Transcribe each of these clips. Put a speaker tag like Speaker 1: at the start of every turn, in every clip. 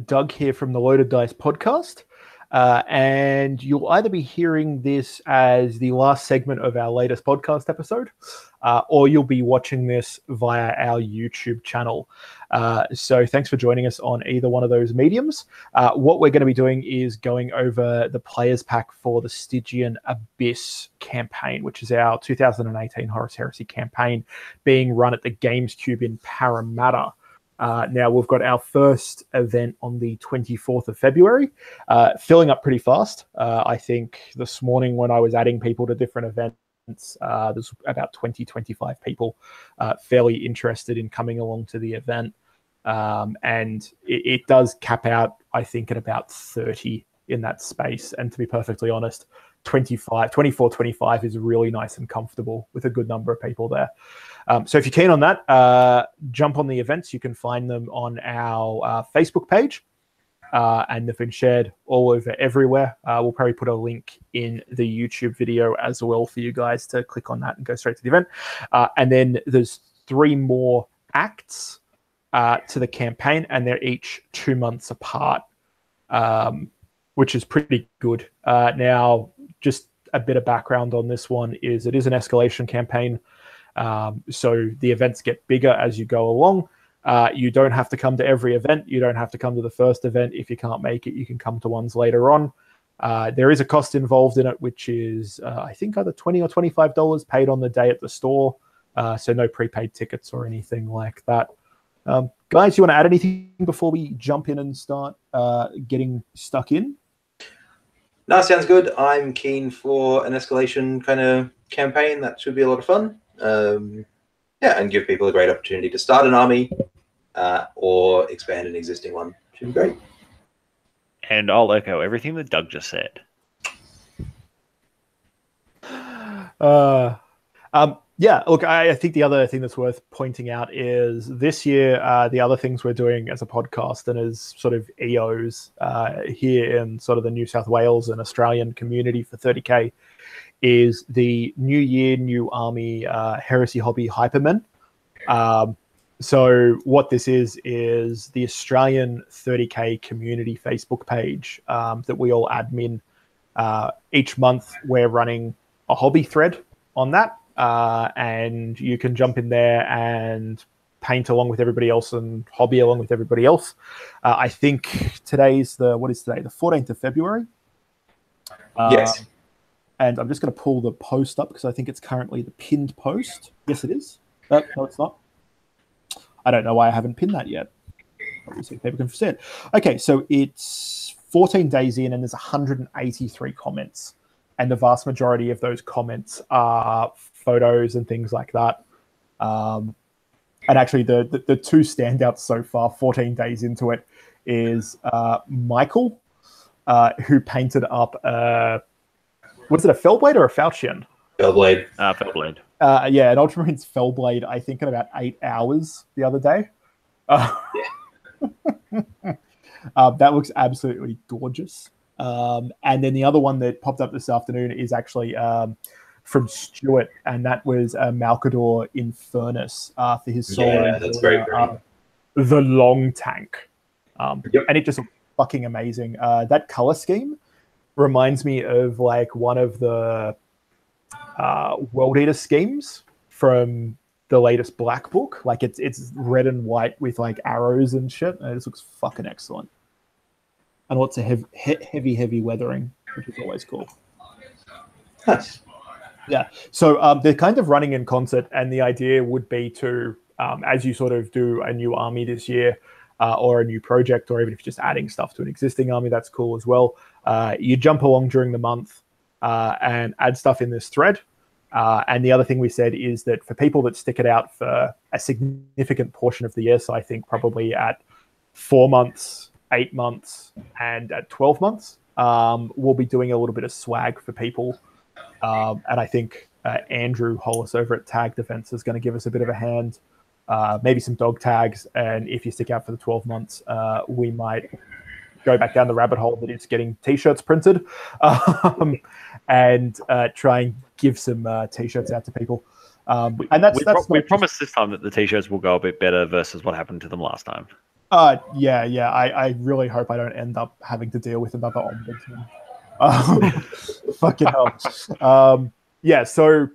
Speaker 1: Doug here from the Loaded Dice podcast. And you'll either be hearing this as the last segment of our latest podcast episode, or you'll be watching this via our YouTube channel. So thanks for joining us on either one of those mediums. What we're going to be doing is going over the players pack for the Stygian Abyss campaign, which is our 2018 Horus Heresy campaign being run at the Games Cube in Parramatta. Now, we've got our first event on the 24th of February, filling up pretty fast. I think this morning when I was adding people to different events, there's about 20-25 people fairly interested in coming along to the event. And it does cap out, I think, at about 30 in that space. And to be perfectly honest, 24, 25 is really nice and comfortable with a good number of people there. So if you're keen on that, jump on the events. You can find them on our Facebook page, and they've been shared all over everywhere. We'll probably put a link in the YouTube video as well for you guys to click on that and go straight to the event. And then there's 3 more acts to the campaign, and they're each 2 months apart, which is pretty good. Now, just a bit of background on this one is it is an escalation campaign. So the events get bigger as you go along. You don't have to come to every event. You don't have to come to the first event. If you can't make it, you can come to ones later on. There is a cost involved in it, which is, I think, either $20 or $25 paid on the day at the store. So no prepaid tickets or anything like that. Guys, you want to add anything before we jump in and start getting stuck in?
Speaker 2: No, sounds good. I'm keen for an escalation kind of campaign. That should be a lot of fun. Yeah, and give people a great opportunity to start an army or expand an existing one. Should be great.
Speaker 3: And I'll echo everything that Doug just said.
Speaker 1: Yeah, look, I think the other thing that's worth pointing out is this year, the other things we're doing as a podcast and as sort of EOs here in sort of the New South Wales and Australian community for 30K is the New Year, New Army Heresy Hobby Hypermen. So what this is the Australian 30K community Facebook page that we all admin. Each month we're running a hobby thread on that. And you can jump in there and paint along with everybody else and hobby along with everybody else. I think today's the 14th of February.
Speaker 2: Yes.
Speaker 1: And I'm just going to pull the post up because I think it's currently the pinned post. Yes, it is. No, it's not. I don't know why I haven't pinned that yet. Obviously, people can see it. Okay, so it's 14 days in and there's 183 comments. And the vast majority of those comments are photos and things like that. And actually, the 2 standouts so far, 14 days into it, is Michael, who painted up was it a Fellblade or a Falchion?
Speaker 2: Fellblade.
Speaker 3: Fellblade.
Speaker 1: Yeah, an Ultramarines Fellblade, I think, in about 8 hours the other day. That looks absolutely gorgeous. And then the other one that popped up this afternoon is actually from Stuart, and that was Malkador Infernus for his solo.
Speaker 2: Yeah, that's very pretty.
Speaker 1: The long tank.
Speaker 2: Yep.
Speaker 1: And it just looks fucking amazing. That color scheme reminds me of like one of the World Eater schemes from the latest Black Book. Like it's red and white with like arrows and shit. And it just looks fucking excellent. And lots of heavy weathering, which is always cool.
Speaker 2: Nice.
Speaker 1: Yeah. So they're kind of running in concert, and the idea would be to, as you sort of do a new army this year, or a new project, or even if you're just adding stuff to an existing army, that's cool as well. You jump along during the month and add stuff in this thread. And the other thing we said is that for people that stick it out for a significant portion of the year, so I think probably at 4 months, 8 months, and at 12 months, we'll be doing a little bit of swag for people. And I think Andrew Hollis over at Tag Defense is going to give us a bit of a hand. Maybe some dog tags, and if you stick out for the 12 months, we might go back down the rabbit hole that is getting t-shirts printed, and try and give some t-shirts out to people. And
Speaker 3: we promised this time that the t-shirts will go a bit better versus what happened to them last time.
Speaker 1: Yeah. I really hope I don't end up having to deal with another ombudsman. Fucking hell. Yeah, so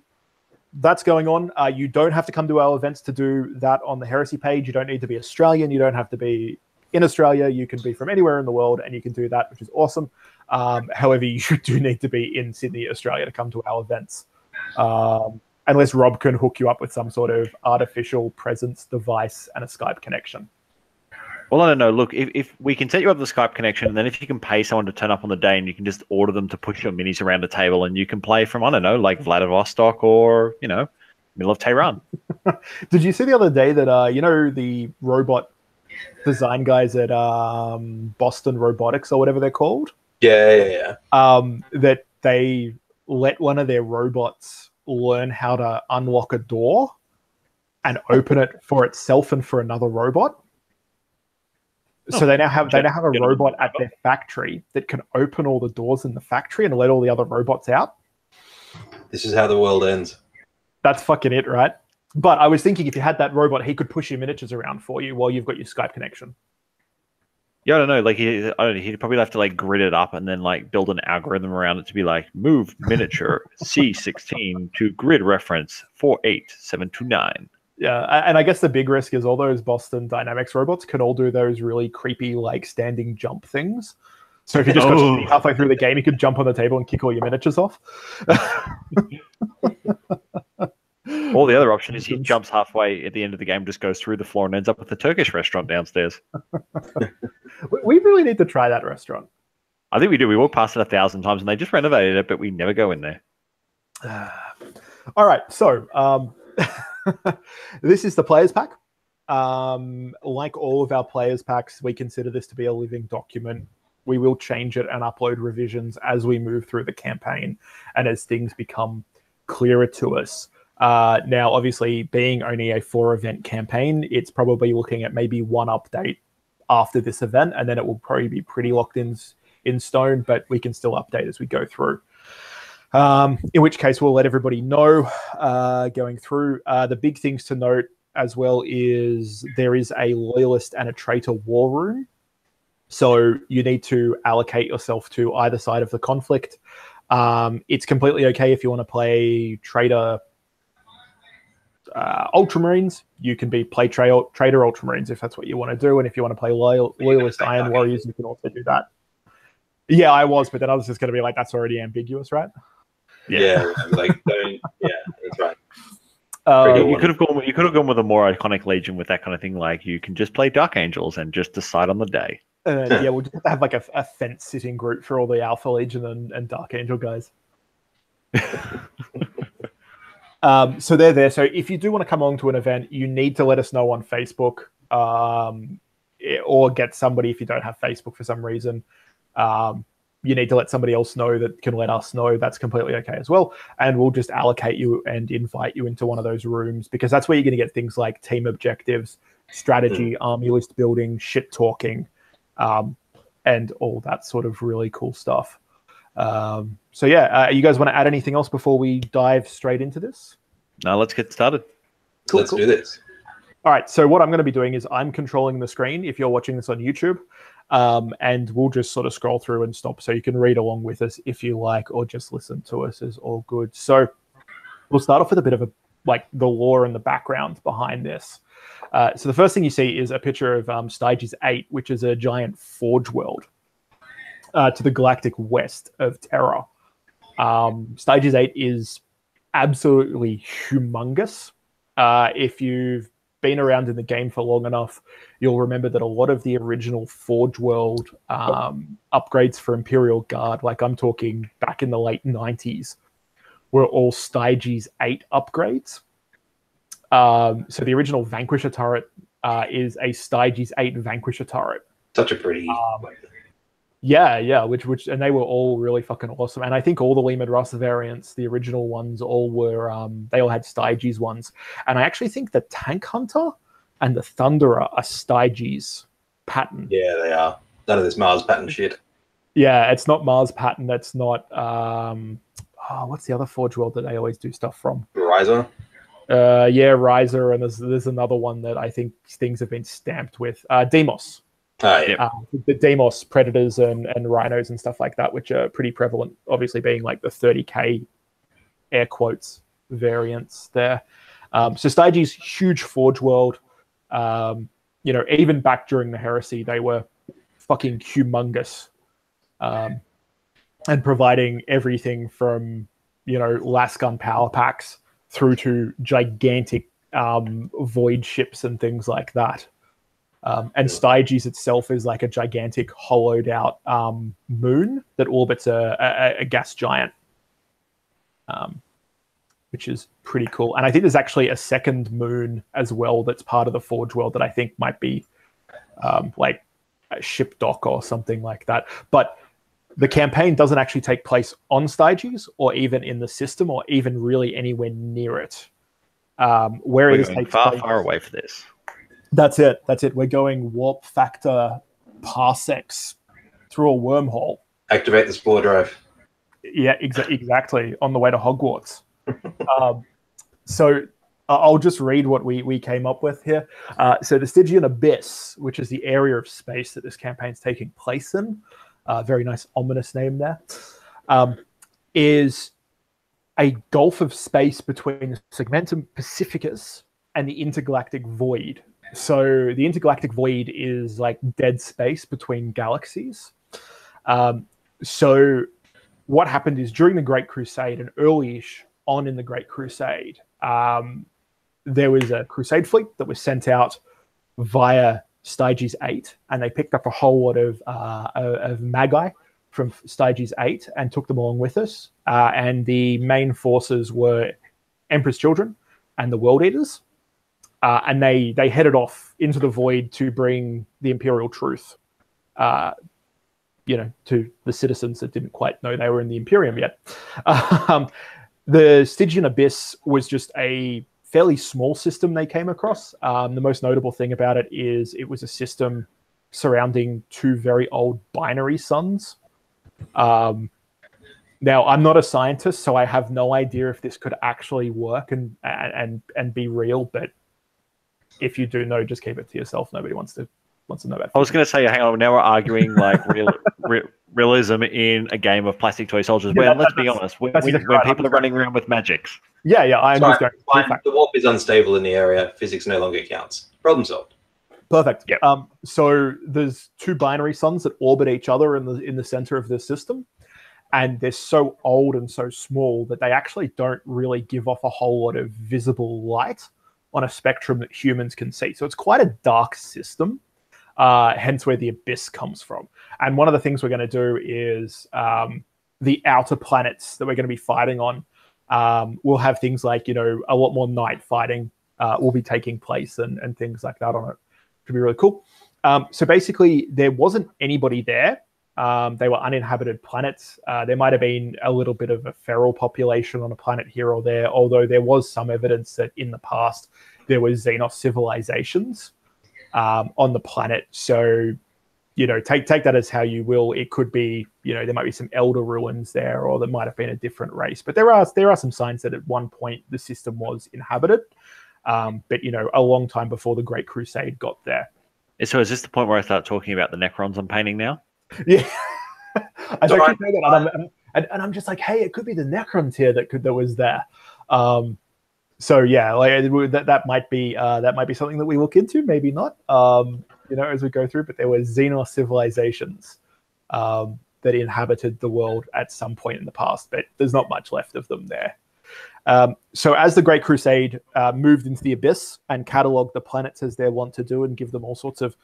Speaker 1: that's going on. You don't have to come to our events to do that on the Heresy page. You don't need to be Australian. You don't have to be in Australia. You can be from anywhere in the world, and you can do that, which is awesome. However, you do need to be in Sydney, Australia to come to our events. Unless Rob can hook you up with some sort of artificial presence device and a Skype connection.
Speaker 3: Well, I don't know. Look, if we can set you up the Skype connection, and then if you can pay someone to turn up on the day, and you can just order them to push your minis around the table, and you can play from, I don't know, like Vladivostok or, middle of Tehran.
Speaker 1: Did you see the other day that, the robot design guys at Boston Robotics or whatever they're called?
Speaker 2: Yeah.
Speaker 1: That they let one of their robots learn how to unlock a door and open it for itself and for another robot. So they now have a robot at their factory that can open all the doors in the factory and let all the other robots out.
Speaker 2: This is how the world ends.
Speaker 1: That's fucking it, right? But I was thinking if you had that robot, he could push your miniatures around for you while you've got your Skype connection.
Speaker 3: Yeah, I don't know. Like he'd probably have to like grid it up and then like build an algorithm around it to be like move miniature C16 to grid reference 48729.
Speaker 1: Yeah, and I guess the big risk is all those Boston Dynamics robots can all do those really creepy, like, standing jump things. So if you just got halfway through the game, you could jump on the table and kick all your miniatures off.
Speaker 3: Or the other option is he jumps halfway at the end of the game, just goes through the floor and ends up at the Turkish restaurant downstairs.
Speaker 1: We really need to try that restaurant.
Speaker 3: I think we do. We walked past it 1,000 times and they just renovated it, but we never go in there.
Speaker 1: All right, so... this is the players pack. Like all of our players packs, we consider this to be a living document. We will change it and upload revisions as we move through the campaign and as things become clearer to us. Now, obviously, being only a 4-event campaign, it's probably looking at maybe one update after this event, and then it will probably be pretty locked in stone, but we can still update as we go through. In which case, we'll let everybody know going through. The big things to note as well is there is a Loyalist and a Traitor war room. So you need to allocate yourself to either side of the conflict. It's completely okay if you want to play Traitor Ultramarines. You can play Traitor Ultramarines if that's what you want to do. And if you want to play Loyalist Iron Warriors, you can also do that. Yeah, I was, but then I was just going to be like, that's already ambiguous, right?
Speaker 2: Yeah, like that's right.
Speaker 3: You could have gone with a more iconic Legion with that kind of thing. Like you can just play Dark Angels and just decide on the day.
Speaker 1: Yeah, we'll just have like a fence sitting group for all the Alpha Legion and Dark Angel guys. So they're there. So if you do want to come along to an event, you need to let us know on Facebook, or get somebody if you don't have Facebook for some reason. You need to let somebody else know that can let us know. That's completely okay as well. And we'll just allocate you and invite you into one of those rooms, because that's where you're going to get things like team objectives, strategy, army list building, shit talking, and all that sort of really cool stuff. So yeah, you guys want to add anything else before we dive straight into this?
Speaker 3: No, let's get started.
Speaker 2: Let's do this.
Speaker 1: All right, so what I'm going to be doing is I'm controlling the screen if you're watching this on YouTube. And we'll just sort of scroll through and stop, so you can read along with us if you like, or just listen to us is all good. So we'll start off with a bit of the lore and the background behind this. So the first thing you see is a picture of Stygian 8, which is a giant forge world to the galactic west of Terra. Stygian 8 is absolutely humongous. If you've been around in the game for long enough, you'll remember that a lot of the original Forge World upgrades for Imperial Guard, like I'm talking back in the late 90s, were all Stygian 8 upgrades. So the original Vanquisher turret is a Stygian 8 Vanquisher turret.
Speaker 2: Such a pretty...
Speaker 1: Yeah, which and they were all really fucking awesome. And I think all the Lehman Russ variants, the original ones, all were they all had Stygian ones. And I actually think the Tank Hunter and the Thunderer are Stygian pattern.
Speaker 2: Yeah, they are. None of this Mars pattern shit.
Speaker 1: Yeah, it's not Mars pattern. That's not what's the other Forge World that they always do stuff from?
Speaker 2: Riser.
Speaker 1: Yeah, Riser, and there's another one that I think things have been stamped with. Demos.
Speaker 2: Yeah.
Speaker 1: The Demos predators and rhinos and stuff like that, which are pretty prevalent, obviously being like the 30k air quotes variants there. So Stygian's huge Forge world. Even back during the Heresy, they were fucking humongous, and providing everything from Lasgun power packs through to gigantic void ships and things like that. And Stygian itself is like a gigantic hollowed out moon that orbits a gas giant, which is pretty cool. And I think there's actually a second moon as well that's part of the Forge world that I think might be like a ship dock or something like that. But the campaign doesn't actually take place on Stygian or even in the system or even really anywhere near it. Where it is
Speaker 3: far away for this.
Speaker 1: That's it. We're going warp factor parsecs through a wormhole.
Speaker 2: Activate the spore drive.
Speaker 1: Yeah, exactly. On the way to Hogwarts. So I'll just read what we came up with here. So the Stygian Abyss, which is the area of space that this campaign's taking place in, very nice ominous name there, is a gulf of space between the Segmentum Pacificus and the intergalactic void. So the intergalactic void is like dead space between galaxies. So what happened is during the Great Crusade and early-ish on in the Great Crusade, there was a Crusade fleet that was sent out via Stygian 8, and they picked up a whole lot of Magi from Stygian 8 and took them along with us. And the main forces were Emperor's Children and the World Eaters. And they headed off into the void to bring the Imperial truth, to the citizens that didn't quite know they were in the Imperium yet. The Stygian Abyss was just a fairly small system they came across. The most notable thing about it is it was a system surrounding two very old binary suns. Now, I'm not a scientist, so I have no idea if this could actually work and be real, but if you do know, just keep it to yourself. Nobody wants to know about it.
Speaker 3: I was going to say, hang on, now we're arguing like realism in a game of plastic toy soldiers. Well, let's be honest, when people are running around with magics.
Speaker 1: Yeah, I'm just going.
Speaker 2: The warp is unstable in the area. Physics no longer counts. Problem solved.
Speaker 1: Perfect.
Speaker 3: Yep.
Speaker 1: So there's two binary suns that orbit each other in the center of this system, and they're so old and so small that they actually don't really give off a whole lot of visible light on a spectrum that humans can see. So it's quite a dark system, hence where the Abyss comes from. And one of the things we're going to do is the outer planets that we're going to be fighting on will have things like, a lot more night fighting will be taking place and things like that on it. Could be really cool. So basically, there wasn't anybody there. They were uninhabited planets. There might have been a little bit of a feral population on a planet here or there, although there was some evidence that in the past there was Xenos civilizations on the planet. So, take that as how you will. It could be, there might be some elder ruins there, or there might have been a different race. But there are some signs that at one point the system was inhabited. But a long time before the Great Crusade got there.
Speaker 3: So is this the point where I start talking about the Necrons I'm painting now?
Speaker 1: Yeah, I keep saying that, and I'm just like, hey, it could be the Necrons here that was there. So yeah, like that might be something that we look into, maybe not. As we go through, but there were Xenos civilizations that inhabited the world at some point in the past, but there's not much left of them there. So as the Great Crusade moved into the Abyss and cataloged the planets as they want to do and give them all sorts of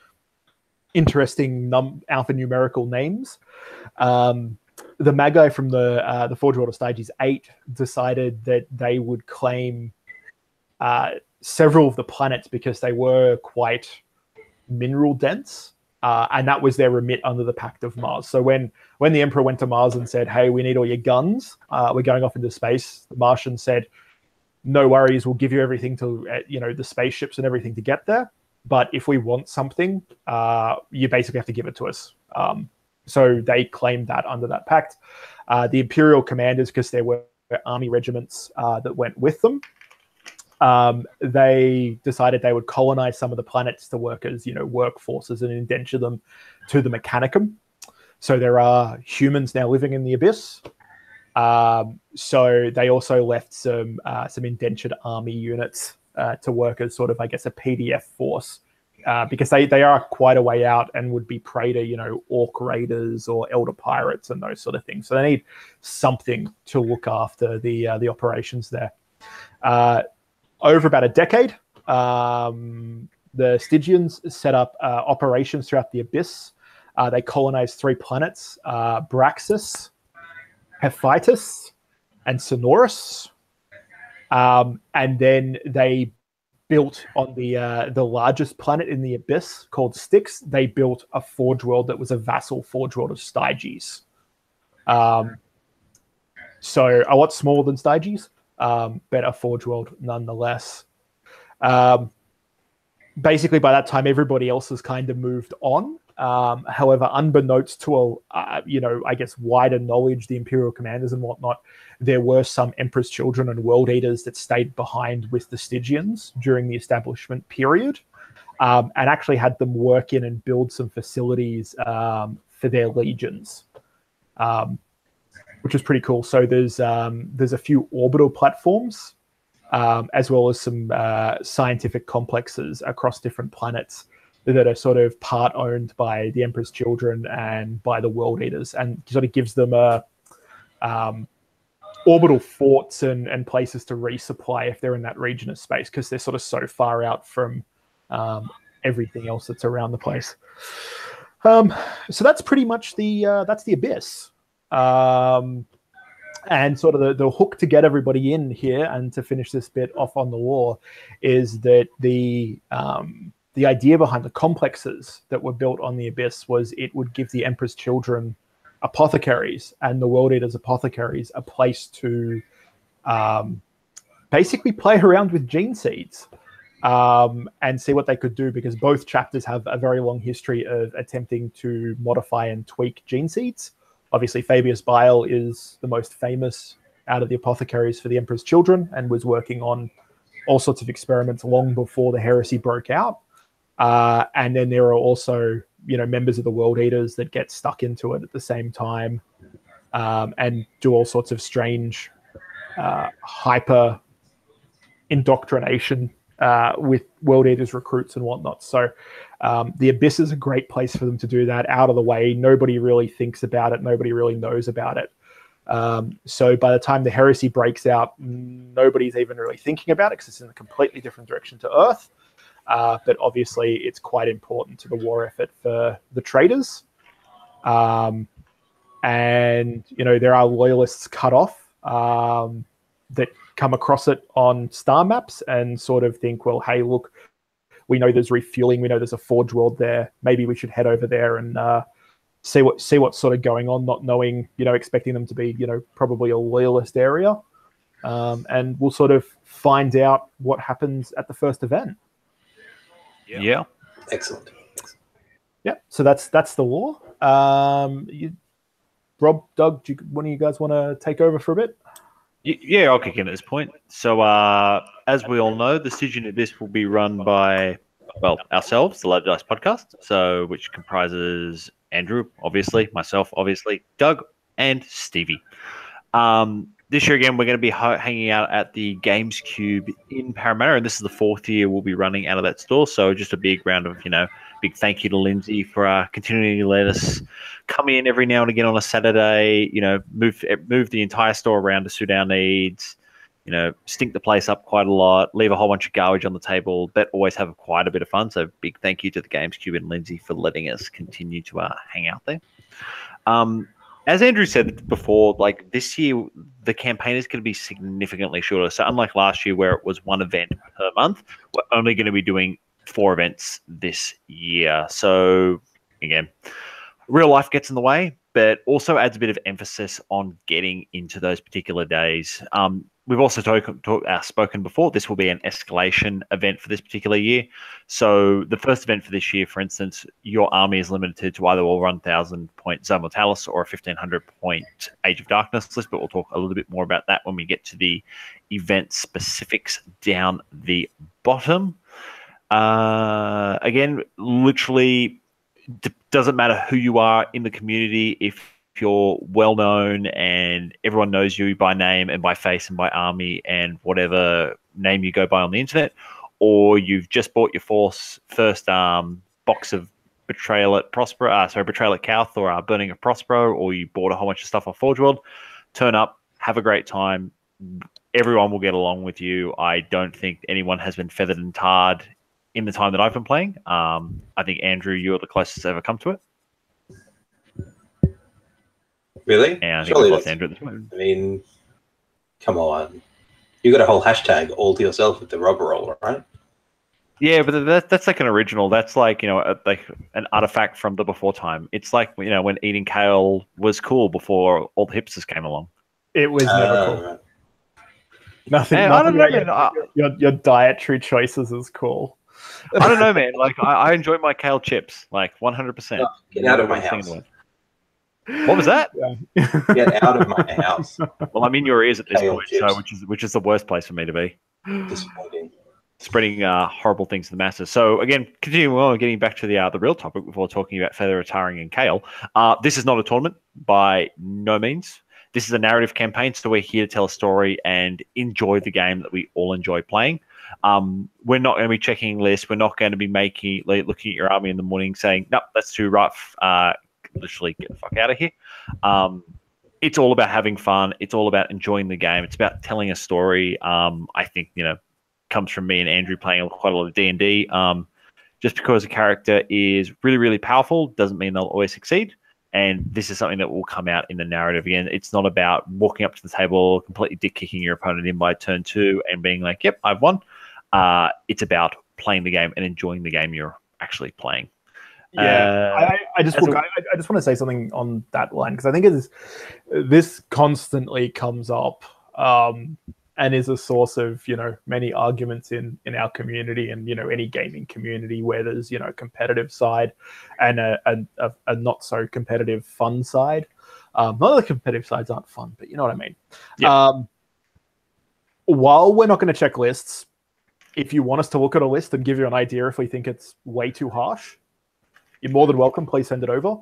Speaker 1: interesting alphanumerical names, the Magi from the Forge World of Stygian 8 decided that they would claim several of the planets because they were quite mineral dense, and that was their remit under the Pact of Mars. So when the Emperor went to Mars and said, hey, we need all your guns, we're going off into space, the Martians said, no worries, we'll give you everything to the spaceships and everything to get there, but if we want something, you basically have to give it to us. So they claimed that under that pact. The Imperial commanders, because there were army regiments that went with them, they decided they would colonize some of the planets to work as, workforces and indenture them to the Mechanicum. So there are humans now living in the Abyss. So they also left some indentured army units to work as sort of, I guess, a PDF force, because they are quite a way out and would be prey to, orc raiders or elder pirates and those sort of things. So they need something to look after the operations there. Over about a decade, the Stygians set up operations throughout the Abyss. They colonized 3 planets, Braxis, Hephaestus, and Sonorus. And then they built on the largest planet in the Abyss called Styx. They built a forge world that was a vassal forge world of Styges. So a lot smaller than Styges, but a forge world nonetheless. Basically, by that time, everybody else has kind of moved on. However, unbeknownst to I guess wider knowledge, the Imperial commanders and whatnot, there were some Emperor's Children and World Eaters that stayed behind with the Stygians during the establishment period, and actually had them work in and build some facilities for their legions, which is pretty cool. So there's a few orbital platforms, as well as some scientific complexes across different planets that are sort of part owned by the Emperor's Children and by the World Eaters, and sort of gives them orbital forts and places to resupply if they're in that region of space, because they're sort of so far out from everything else that's around the place. So that's pretty much the Abyss. And sort of the hook to get everybody in here and to finish this bit off on the lore is that the idea behind the complexes that were built on the Abyss was it would give the Emperor's Children apothecaries and the World Eaters apothecaries a place to basically play around with gene seeds and see what they could do, because both chapters have a very long history of attempting to modify and tweak gene seeds. Obviously, Fabius Bile is the most famous out of the apothecaries for the Emperor's Children and was working on all sorts of experiments long before the heresy broke out. And then there are also, members of the World Eaters that get stuck into it at the same time, and do all sorts of strange hyper indoctrination with World Eaters recruits and whatnot. So the Abyss is a great place for them to do that, out of the way. Nobody really thinks about it. Nobody really knows about it. So by the time the heresy breaks out, nobody's even really thinking about it because it's in a completely different direction to Earth. But obviously it's quite important to the war effort for the traitors. And, there are loyalists cut off that come across it on star maps and sort of think, well, hey, look, we know there's refueling. We know there's a forge world there. Maybe we should head over there and see what's sort of going on, not knowing, expecting them to be, probably a loyalist area. And we'll sort of find out what happens at the first event.
Speaker 3: Yeah.
Speaker 2: Excellent.
Speaker 1: Yeah. So that's the lore. Rob, Doug, one of you guys want to take over for a bit?
Speaker 3: Yeah, I'll kick in at this point. So, as we all know, the Stygian Abyss will be run by, ourselves, the Loyalist Dice podcast, so which comprises Andrew, obviously, myself, obviously, Doug, and Stevie. This year, again, we're going to be hanging out at the Games Cube in Parramatta, and this is the 4th year we'll be running out of that store. So just a big round of, big thank you to Lindsay for continuing to let us come in every now and again on a Saturday, move the entire store around to suit our needs, stink the place up quite a lot, leave a whole bunch of garbage on the table, but always have quite a bit of fun. So big thank you to the Games Cube and Lindsay for letting us continue to hang out there. As Andrew said before, this year, the campaign is going to be significantly shorter. So unlike last year where it was one event per month, we're only going to be doing 4 events this year. So again, real life gets in the way, but also adds a bit of emphasis on getting into those particular days. We've also spoken before, this will be an escalation event for this particular year. So the first event for this year, for instance, your army is limited to either a 1,000 point Zone Mortalis or a 1,500 point Age of Darkness list, but we'll talk a little bit more about that when we get to the event specifics down the bottom. Again, literally doesn't matter who you are in the community. If you're well known and everyone knows you by name and by face and by army and whatever name you go by on the internet, or you've just bought your first box of Betrayal at Kauth or Burning of Prospero, or you bought a whole bunch of stuff off Forge World, turn up, have a great time. Everyone will get along with you. I don't think anyone has been feathered and tarred in the time that I've been playing. I think, Andrew, you're the closest ever come to it.
Speaker 2: Really?
Speaker 3: And I think we've lost Andrew at this moment.
Speaker 2: I mean, come on. You got a whole hashtag all to yourself with the rubber roll, right?
Speaker 3: Yeah, but that's like an original. That's like, like an artifact from the before time. It's like, when eating kale was cool before all the hipsters came along.
Speaker 1: It was never cool.
Speaker 2: Right.
Speaker 1: Nothing.
Speaker 3: I don't know, man.
Speaker 1: Your dietary choices is cool.
Speaker 3: I don't know, man. Like, I enjoy my kale chips, like 100%.
Speaker 2: Get out of my house.
Speaker 3: What was that?
Speaker 2: Get out of my house.
Speaker 3: Well, I'm in your ears at this
Speaker 2: Kale
Speaker 3: point,
Speaker 2: chips.
Speaker 3: so which is the worst place for me to be.
Speaker 2: Disappointing.
Speaker 3: Spreading horrible things to the masses. So again, continuing on, getting back to the real topic before talking about feather retiring and kale. This is not a tournament by no means. This is a narrative campaign, so we're here to tell a story and enjoy the game that we all enjoy playing. We're not going to be checking lists. We're not going to be looking at your army in the morning saying, nope, that's too rough. Literally get the fuck out of here. It's all about having fun. It's all about enjoying the game. It's about telling a story. I think, comes from me and Andrew playing quite a lot of D&D. Just because a character is really, really powerful doesn't mean they'll always succeed. And this is something that will come out in the narrative. Again, it's not about walking up to the table, completely dick-kicking your opponent in by turn 2 and being like, yep, I've won. It's about playing the game and enjoying the game you're actually playing.
Speaker 1: Yeah, I just want to say something on that line, because I think this constantly comes up and is a source of many arguments in our community and any gaming community where there's competitive side and a not so competitive fun side. Not that the competitive sides aren't fun, but you know what I mean.
Speaker 3: Yeah.
Speaker 1: While we're not going to check lists, if you want us to look at a list and give you an idea if we think it's way too harsh, you're more than welcome. Please send it over.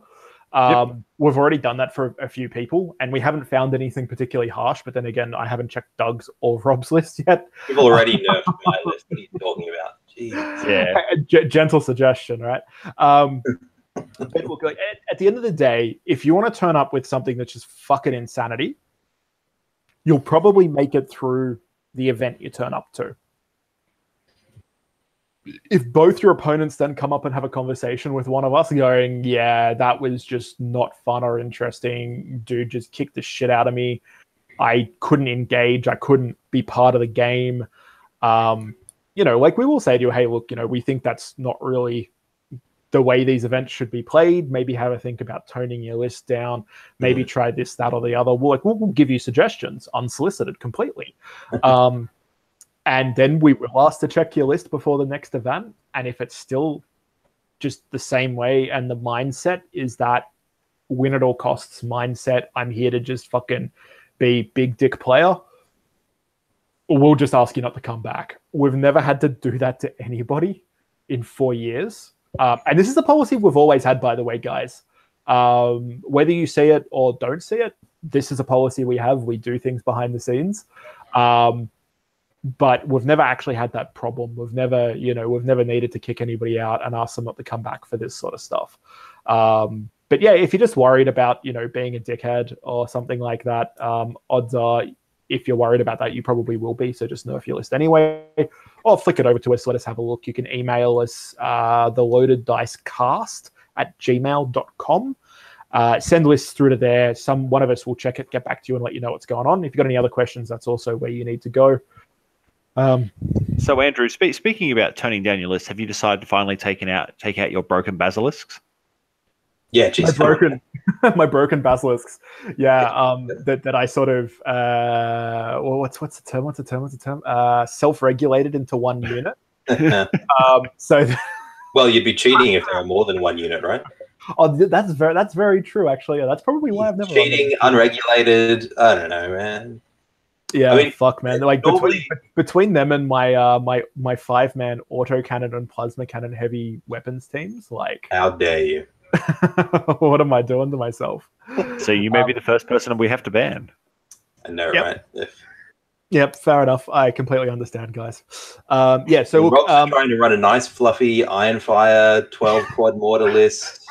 Speaker 1: We've already done that for a few people, and we haven't found anything particularly harsh. But then again, I haven't checked Doug's or Rob's list yet.
Speaker 2: You've already nerfed my list. What are you talking about? Jeez.
Speaker 3: Yeah.
Speaker 1: Gentle suggestion, right? But look, at the end of the day, if you want to turn up with something that's just fucking insanity, you'll probably make it through the event you turn up to. If both your opponents then come up and have a conversation with one of us going, yeah, that was just not fun or interesting, dude just kicked the shit out of me, I couldn't engage, I couldn't be part of the game, like we will say to you, hey, look, we think that's not really the way these events should be played. Maybe have a think about toning your list down, maybe try this, that, or the other. We'll give you suggestions unsolicited completely. And then we will ask to check your list before the next event. And if it's still just the same way and the mindset is that win at all costs mindset, I'm here to just fucking be big dick player, we'll just ask you not to come back. We've never had to do that to anybody in 4 years. And this is the policy we've always had, by the way, guys. Whether you see it or don't see it, this is a policy we have. We do things behind the scenes. But we've never actually had that problem. We've never needed to kick anybody out and ask them not to come back for this sort of stuff. But yeah, if you're just worried about, being a dickhead or something like that, odds are, if you're worried about that, you probably will be. So just nerf your list anyway, or flick it over to us. Let us have a look. You can email us, theloadedDiceCast@gmail.com. Send lists through to there. One of us will check it, get back to you and let you know what's going on. If you've got any other questions, that's also where you need to go.
Speaker 3: So Andrew, speaking about toning down your list, have you decided to finally take out your broken basilisks?
Speaker 2: Yeah,
Speaker 1: my
Speaker 2: geez,
Speaker 1: broken my broken basilisks. Yeah, that I sort of well, what's the term? Self-regulated into one unit. So
Speaker 2: well, you'd be cheating if there were more than one unit, right?
Speaker 1: oh, that's very true. Actually, yeah, that's probably why I've never run them.
Speaker 2: Cheating, unregulated. I don't know, man.
Speaker 1: Yeah,
Speaker 2: I mean,
Speaker 1: fuck, man. Like
Speaker 2: normally,
Speaker 1: between them and my my 5-man autocannon and plasma cannon heavy weapons teams, like,
Speaker 2: how dare you?
Speaker 1: what am I doing to myself?
Speaker 3: So you may be the first person we have to ban.
Speaker 2: I know,
Speaker 1: Yep.
Speaker 2: right?
Speaker 1: Yep, fair enough. I completely understand, guys. Yeah, so look,
Speaker 2: Rob's trying to run a nice, fluffy Ironfire 12 quad mortar list,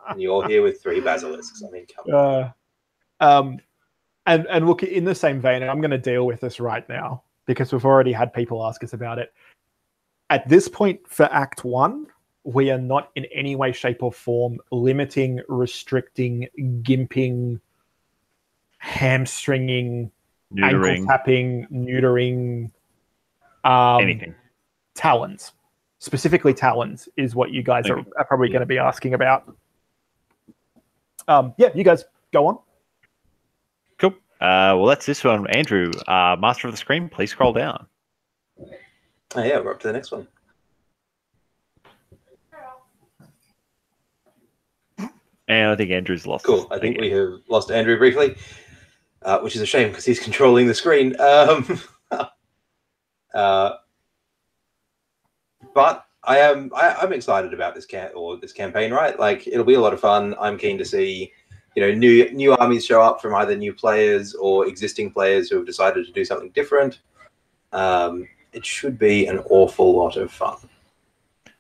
Speaker 2: and you're here with 3 basilisks. I mean, come on.
Speaker 1: And look, in the same vein, I'm going to deal with this right now because we've already had people ask us about it. At this point for Act 1, we are not in any way, shape, or form limiting, restricting, gimping, hamstringing, ankle tapping, neutering,
Speaker 3: anything.
Speaker 1: Talons. Specifically talons is what you guys are probably going to be asking about. Yeah, you guys go on.
Speaker 3: Cool. Well, that's this one. Andrew, Master of the Screen, please scroll down.
Speaker 2: Oh, yeah, we're up to the next one.
Speaker 3: And I think Andrew's lost.
Speaker 2: Cool. I think we have lost Andrew briefly, which is a shame because he's controlling the screen. But I'm excited about this campaign, right? Like, it'll be a lot of fun. I'm keen to see, new armies show up from either new players or existing players who have decided to do something different. It should be an awful lot of fun.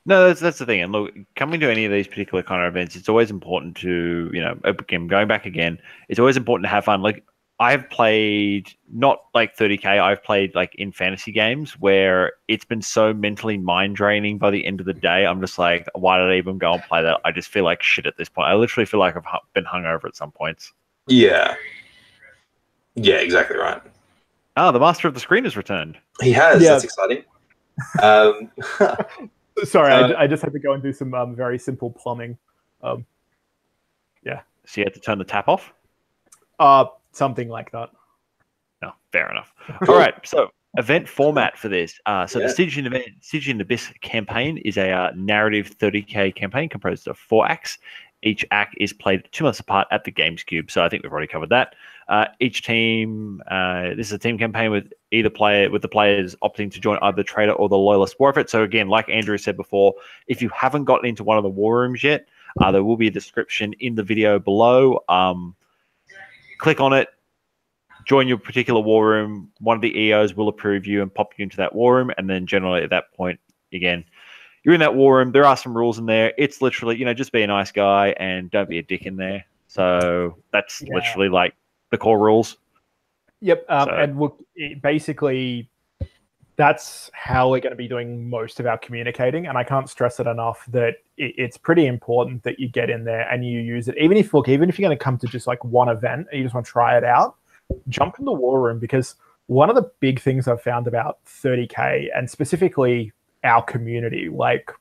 Speaker 3: No, that's the thing. And look, coming to any of these particular kind of events, it's always important to, again, going back again, it's always important to have fun. Like, I've played not like 30K, I've played like in fantasy games where it's been so mentally mind draining by the end of the day. I'm just like, why did I even go and play that? I just feel like shit at this point. I literally feel like I've been hungover at some points.
Speaker 2: Yeah. Yeah, exactly right.
Speaker 3: Oh, the Master of the Screen has returned.
Speaker 2: He has. Yeah. That's exciting.
Speaker 1: Sorry, I just had to go and do some very simple plumbing. Yeah.
Speaker 3: So you had to turn the tap off?
Speaker 1: Something like that.
Speaker 3: No, fair enough. All right, so event format for this. The Stygian Abyss campaign is a narrative 30K campaign composed of 4 acts. Each act is played 2 months apart at the Games Cube, so I think we've already covered that. Each team, this is a team campaign with the players opting to join either the Traitor or the Loyalist war effort. So again, like Andrew said before, if you haven't gotten into one of the war rooms yet, there will be a description in the video below. Click on it, join your particular war room. One of the EOs will approve you and pop you into that war room. And then generally at that point, again, you're in that war room. There are some rules in there. It's literally, just be a nice guy and don't be a dick in there. So that's literally like the core rules.
Speaker 1: Yep. And look, basically, that's how we're going to be doing most of our communicating. And I can't stress it enough that it's pretty important that you get in there and you use it. Even if you're going to come to just like one event and you just want to try it out, jump in the war room, because one of the big things I've found about 30K and specifically our community, like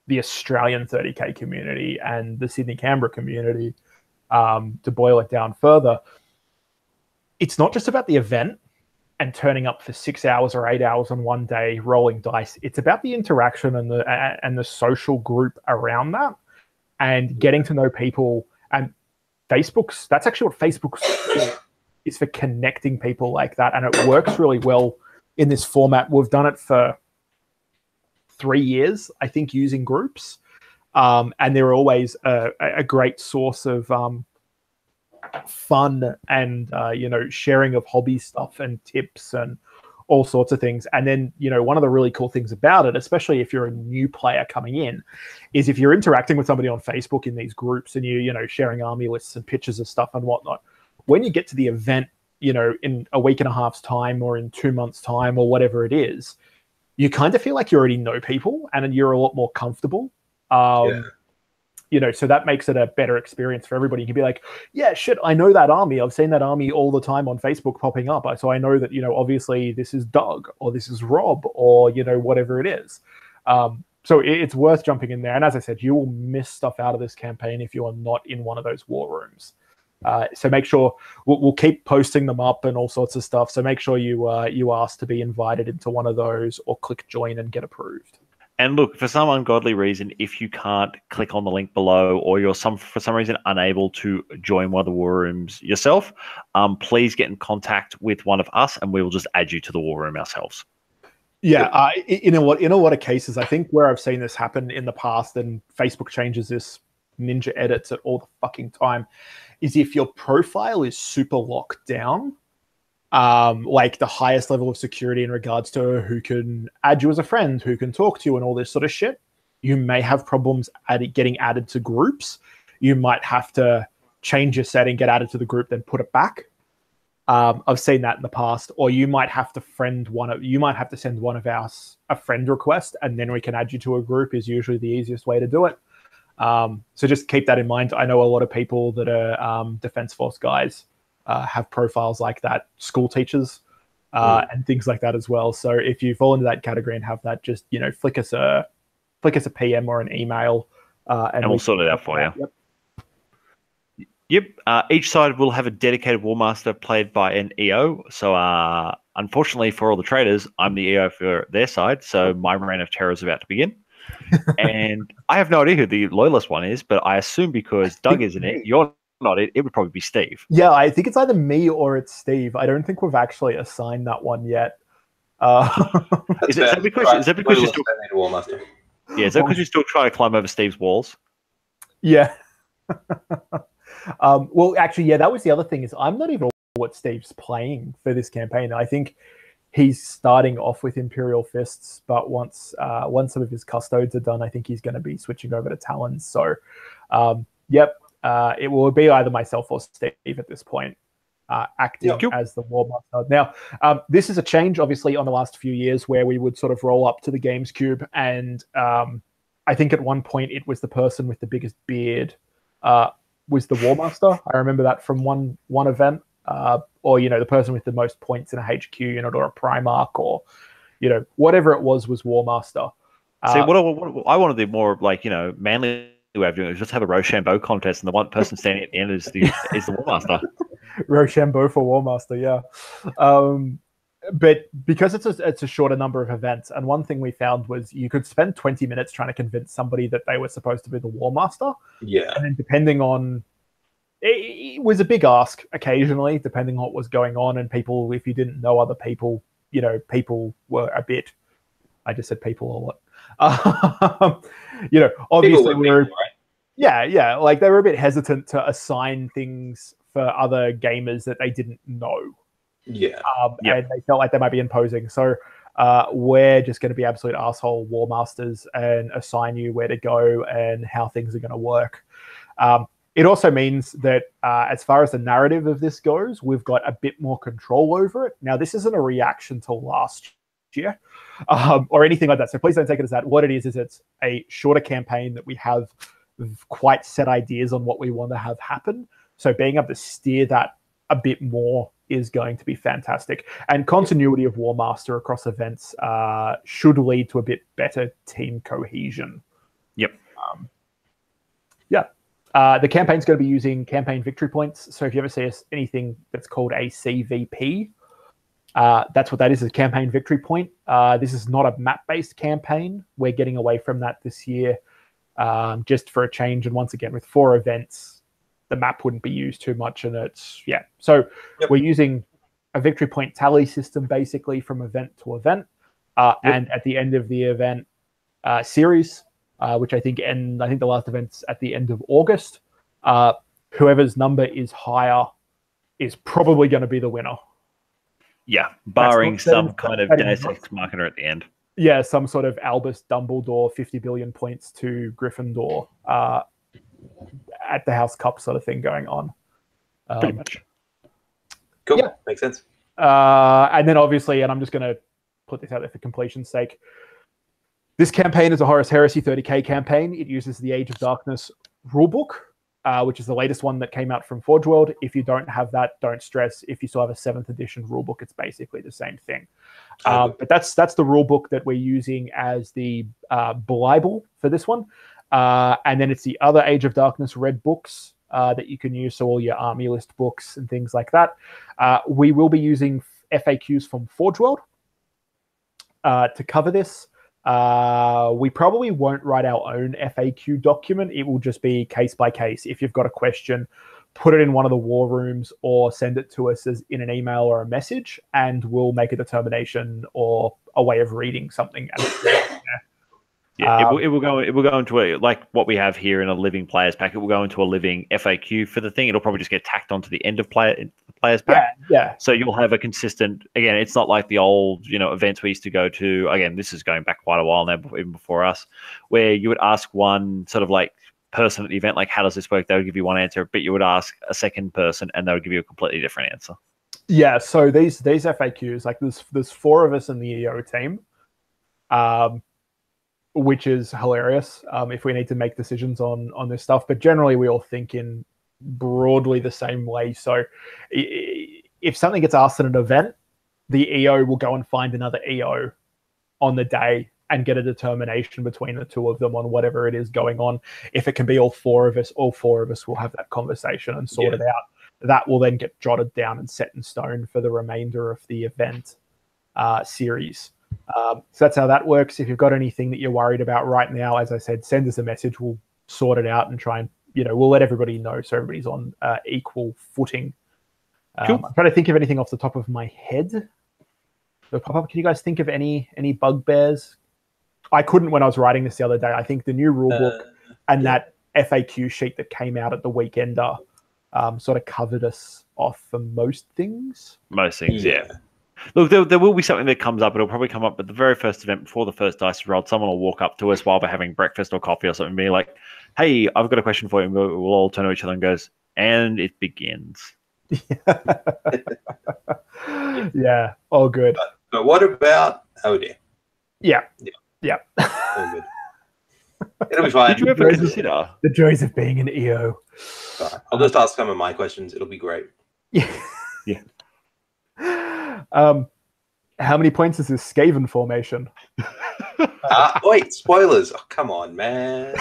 Speaker 1: the Australian 30K community and the Sydney Canberra community, to boil it down further, it's not just about the event and turning up for 6 hours or 8 hours on one day, rolling dice. It's about the interaction and the social group around that, and getting to know people. And that's actually what Facebook's for, is for connecting people like that. And it works really well in this format. We've done it for 3 years, I think, using groups. And they're always a great source of fun and sharing of hobby stuff and tips and all sorts of things. And then one of the really cool things about it, especially if you're a new player coming in, is if you're interacting with somebody on Facebook in these groups and you sharing army lists and pictures of stuff and whatnot, when you get to the event in a week and a half's time or in 2 months' time or whatever it is, you kind of feel like you already know people and you're a lot more comfortable. So that makes it a better experience for everybody. You can be like, yeah, shit, I know that army. I've seen that army all the time on Facebook popping up. So I know that, obviously this is Doug or this is Rob or, whatever it is. So it's worth jumping in there. And as I said, you will miss stuff out of this campaign if you are not in one of those war rooms. So make sure we'll keep posting them up and all sorts of stuff. So make sure you ask to be invited into one of those or click join and get approved.
Speaker 3: And look, for some ungodly reason, if you can't click on the link below, or you're for some reason unable to join one of the war rooms yourself, please get in contact with one of us, and we will just add you to the war room ourselves.
Speaker 1: Yeah, in a lot of cases, I think where I've seen this happen in the past, and Facebook changes this, ninja edits it all the fucking time, is if your profile is super locked down. Like the highest level of security in regards to who can add you as a friend, who can talk to you, and all this sort of shit, you may have problems getting added to groups. You might have to change your setting, get added to the group, then put it back. I've seen that in the past. Or you might have to send one of us a friend request, and then we can add you to a group. Is usually the easiest way to do it. So just keep that in mind. I know a lot of people that are Defense Force guys have profiles like that, school teachers and things like that as well. So if you fall into that category and have that, just flick us a PM or an email, and
Speaker 3: we'll sort it out for you. Yep. Each side will have a dedicated War Master played by an EO. So unfortunately for all the traders, I'm the EO for their side. So my reign of terror is about to begin. And I have no idea who the Loyalist one is, but I assume because Doug isn't it, you're not it, it would probably be Steve.
Speaker 1: Yeah, I think it's either me or it's Steve. I don't think we've actually assigned that one yet.
Speaker 3: Is that because you're still
Speaker 2: War Master?
Speaker 3: Yeah, is that because you're still trying to climb over Steve's walls?
Speaker 1: Yeah. Well, actually, yeah, that was the other thing, is I'm not even sure what Steve's playing for this campaign. I think he's starting off with Imperial Fists, but once some of his custodes are done, I think he's going to be switching over to Talons. So, yep. It will be either myself or Steve at this point, acting as the War Master. Now, this is a change, obviously, on the last few years where we would sort of roll up to the Games Cube, and I think at one point it was the person with the biggest beard was the War Master. I remember that from one event, or the person with the most points in a HQ unit or a Primarch, or whatever it was War Master.
Speaker 3: See, what I wanted the more manly way of doing it is just have a Rochambeau contest, and the one person standing at the end is the War Master.
Speaker 1: Rochambeau for War Master, yeah. But because it's a shorter number of events, and one thing we found was you could spend 20 minutes trying to convince somebody that they were supposed to be the War Master.
Speaker 2: Yeah.
Speaker 1: And then depending on... It was a big ask occasionally, depending on what was going on, and people, if you didn't know other people, people were a bit... I just said people a lot. Obviously we were... Yeah, like they were a bit hesitant to assign things for other gamers that they didn't know.
Speaker 2: Yeah.
Speaker 1: And they felt like they might be imposing. So we're just going to be absolute asshole War Masters and assign you where to go and how things are going to work. It also means that as far as the narrative of this goes, we've got a bit more control over it. Now, this isn't a reaction to last year or anything like that. So please don't take it as that. What it is it's a shorter campaign that we have quite set ideas on what we want to have happen. So being able to steer that a bit more is going to be fantastic. And continuity of War Master across events should lead to a bit better team cohesion.
Speaker 3: Yep.
Speaker 1: The campaign's going to be using campaign victory points. So if you ever see anything that's called a CVP, that's what that is, a campaign victory point. This is not a map-based campaign. We're getting away from that this year, just for a change. And once again, with 4 events, the map wouldn't be used too much. And it's, So we're using a victory point tally system, basically, from event to event. And at the end of the event series, which I think the last event's at the end of August, whoever's number is higher is probably going to be the winner.
Speaker 3: Yeah, barring some kind of Deus Ex Machina at the end.
Speaker 1: Yeah, some sort of Albus Dumbledore 50 billion points to Gryffindor at the House Cup sort of thing going on.
Speaker 3: Pretty much.
Speaker 2: Cool. Yeah. Makes sense.
Speaker 1: And then obviously, and I'm just going to put this out there for completion's sake, this campaign is a Horus Heresy 30k campaign. It uses the Age of Darkness rulebook. which is the latest one that came out from Forge World. If you don't have that, don't stress. If you still have a 7th edition rulebook, it's basically the same thing. But that's the rulebook that we're using as the Bible for this one. And then it's the other Age of Darkness red books that you can use, so all your army list books and things like that. We will be using FAQs from Forge World to cover this. We probably won't write our own FAQ document. It will just be case by case. If you've got a question, put it in one of the war rooms or send it to us as in an email or a message, and we'll make a determination or a way of reading something.
Speaker 3: Yeah, it will go into a, like what we have here in a living players pack. It will go into a living FAQ for the thing. It'll probably just get tacked onto the end of players pack.
Speaker 1: Yeah.
Speaker 3: So you'll have a consistent. Again, it's not like the old events we used to go to. Again, this is going back quite a while now, even before us, where you would ask one sort of like person at the event, like, how does this work? They would give you one answer, but you would ask a second person, and they would give you a completely different answer.
Speaker 1: Yeah. So these FAQs, like there's 4 of us in the EO team. Which is hilarious if we need to make decisions on this stuff. But generally, we all think in broadly the same way. So if something gets asked at an event, the EO will go and find another EO on the day and get a determination between the 2 of them on whatever it is going on. If it can be all 4 of us will have that conversation and sort it out. That will then get jotted down and set in stone for the remainder of the event series. So that's how that works. If you've got anything that you're worried about right now, as I said, send us a message. We'll sort it out and try and, we'll let everybody know so everybody's on equal footing. Cool. I'm trying to think of anything off the top of my head. So pop up. Can you guys think of any bugbears? I couldn't when I was writing this the other day. I think the new rulebook and that FAQ sheet that came out at the Weekender sort of covered us off for most things.
Speaker 3: Most things, yeah. Look, there will be something that comes up. It'll probably come up at the very first event before the first dice is rolled. Someone will walk up to us while we're having breakfast or coffee or something and be like, hey, I've got a question for you. And we'll all turn to each other and goes, and it begins.
Speaker 1: Yeah, all good.
Speaker 2: But what about Odin?
Speaker 1: Yeah.
Speaker 2: All good. It'll be fine.
Speaker 3: Did you ever consider
Speaker 1: the joys of being an EO?
Speaker 2: Right. I'll just ask some of my questions. It'll be great.
Speaker 1: Yeah. How many points is this Skaven formation?
Speaker 2: Wait, spoilers. Oh, come on, man.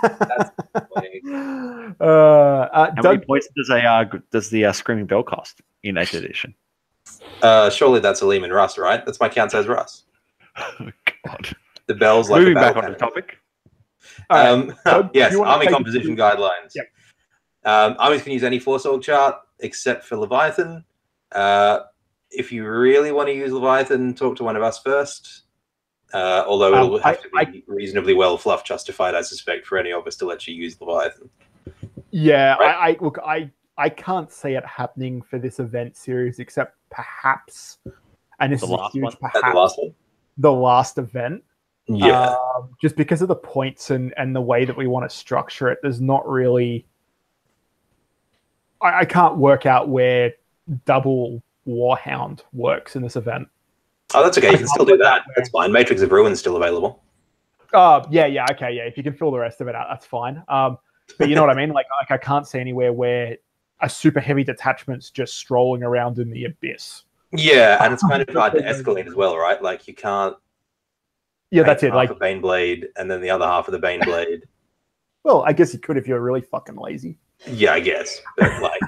Speaker 2: That's
Speaker 3: how many points does the Screaming Bell cost in 8th edition?
Speaker 2: Surely that's a Lehman Russ, right? That's my count as Russ.
Speaker 3: Oh, God.
Speaker 2: The bell's like
Speaker 3: moving
Speaker 2: a
Speaker 3: back on the topic.
Speaker 2: Yes, army composition guidelines.
Speaker 1: Yep.
Speaker 2: Armies can use any 4-org chart except for Leviathan. If you really want to use Leviathan, talk to one of us first. Although it'll have to be reasonably well fluff justified, I suspect, for any of us to let you use Leviathan.
Speaker 1: Yeah,
Speaker 2: right?
Speaker 1: Look, I can't see it happening for this event series, except perhaps, and this is a huge perhaps, the last event.
Speaker 2: Yeah.
Speaker 1: Just because of the points and the way that we want to structure it, there's not really. I can't work out where double Warhound works in this event.
Speaker 2: Oh, that's okay. You can still do that. That's fine. Matrix of Ruin is still available.
Speaker 1: Yeah, okay, yeah. If you can fill the rest of it out, that's fine. But you know what I mean? Like I can't see anywhere where a super heavy detachment's just strolling around in the abyss.
Speaker 2: Yeah, and it's kind of hard to escalate as well, right? Like you can't.
Speaker 1: Yeah, that's it. Like
Speaker 2: a Baneblade and then the other half of the Baneblade.
Speaker 1: Well, I guess you could if you're really fucking lazy.
Speaker 2: Yeah, I guess. But like,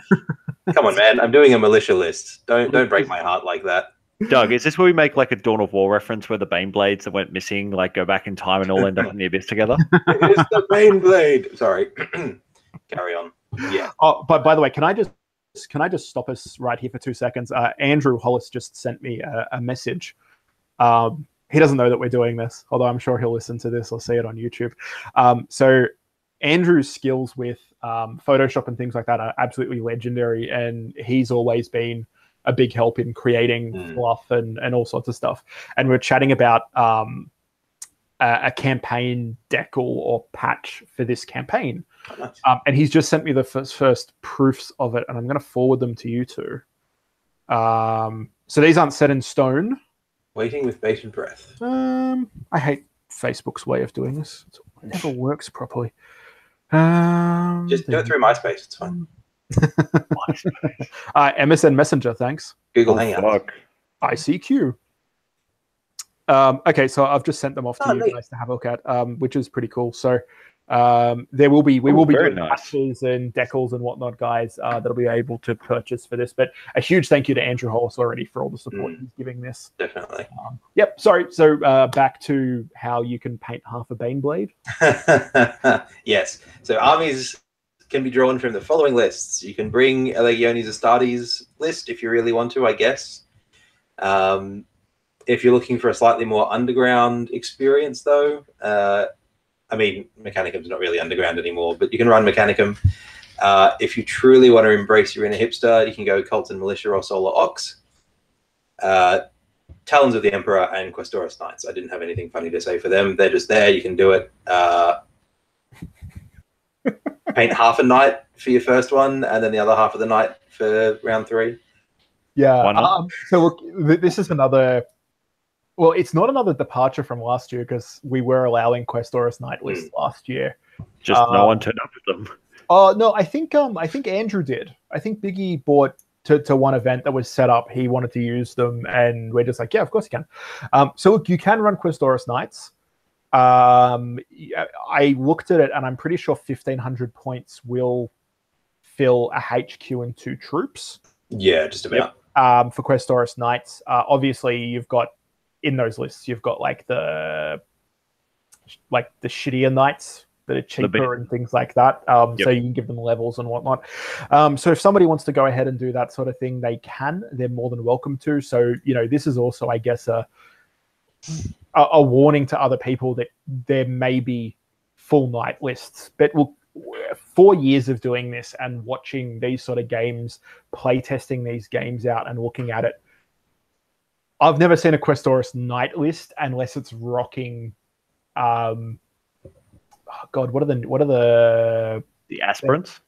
Speaker 2: come on, man! I'm doing a militia list. Don't break my heart like that.
Speaker 3: Doug, is this where we make like a Dawn of War reference where the Baneblades that went missing like go back in time and all end up in the abyss together?
Speaker 2: It's the Baneblade. Sorry. Carry on. Yeah.
Speaker 1: Oh, but by the way, can I just stop us right here for 2 seconds? Andrew Hollis just sent me a message. He doesn't know that we're doing this, although I'm sure he'll listen to this or see it on YouTube. So Andrew's skills with Photoshop and things like that are absolutely legendary, and he's always been a big help in creating fluff and all sorts of stuff. And we're chatting about a campaign decal or patch for this campaign.
Speaker 2: Oh, nice.
Speaker 1: And he's just sent me the first proofs of it, and I'm going to forward them to you two. So these aren't set in stone.
Speaker 2: Waiting with bated breath.
Speaker 1: I hate Facebook's way of doing this. It never works properly.
Speaker 2: Just do it through MySpace. It's fine.
Speaker 1: MSN Messenger, thanks.
Speaker 2: Google Hangouts.
Speaker 3: Fuck.
Speaker 1: ICQ. Okay, so I've just sent them off to you
Speaker 2: neat.
Speaker 1: guys to have a look at, which is pretty cool. So we will be
Speaker 3: very
Speaker 1: doing
Speaker 3: nice.
Speaker 1: patches and decals and whatnot, guys, that'll be able to purchase for this. But a huge thank you to Andrew Hollis already for all the support he's giving this.
Speaker 2: Definitely.
Speaker 1: Yep. Sorry. So back to how you can paint half a Baneblade.
Speaker 2: Yes. So armies can be drawn from the following lists. You can bring Legiones Astartes list if you really want to, I guess. If you're looking for a slightly more underground experience, though, I mean, Mechanicum's not really underground anymore, but you can run Mechanicum. If you truly want to embrace your inner hipster, you can go Cult and Militia or Solar Ox. Talons of the Emperor and Questoris Knights. I didn't have anything funny to say for them. They're just there. You can do it. Paint half a knight for your first one, and then the other half of the knight for round 3.
Speaker 1: Yeah. So look, this is another... Well, it's not another departure from last year because we were allowing Questoris Knight lists last year.
Speaker 3: Just no one turned up with them.
Speaker 1: Oh no, I think Andrew did. I think Biggie bought to one event that was set up. He wanted to use them, and we're just like, yeah, of course you can. So look, you can run Questoris Knights. I looked at it, and I'm pretty sure 1,500 points will fill a HQ and 2 troops.
Speaker 2: Yeah, just about.
Speaker 1: For Questoris Knights, obviously you've got. In those lists, you've got like the shittier knights that are cheaper and things like that. So you can give them levels and whatnot. So if somebody wants to go ahead and do that sort of thing, they can. They're more than welcome to. So this is also, I guess, a warning to other people that there may be full knight lists. But 4 years of doing this and watching these sort of games, play testing these games out and looking at it. I've never seen a Questoris Knight list unless it's rocking. God, what are the
Speaker 3: aspirants?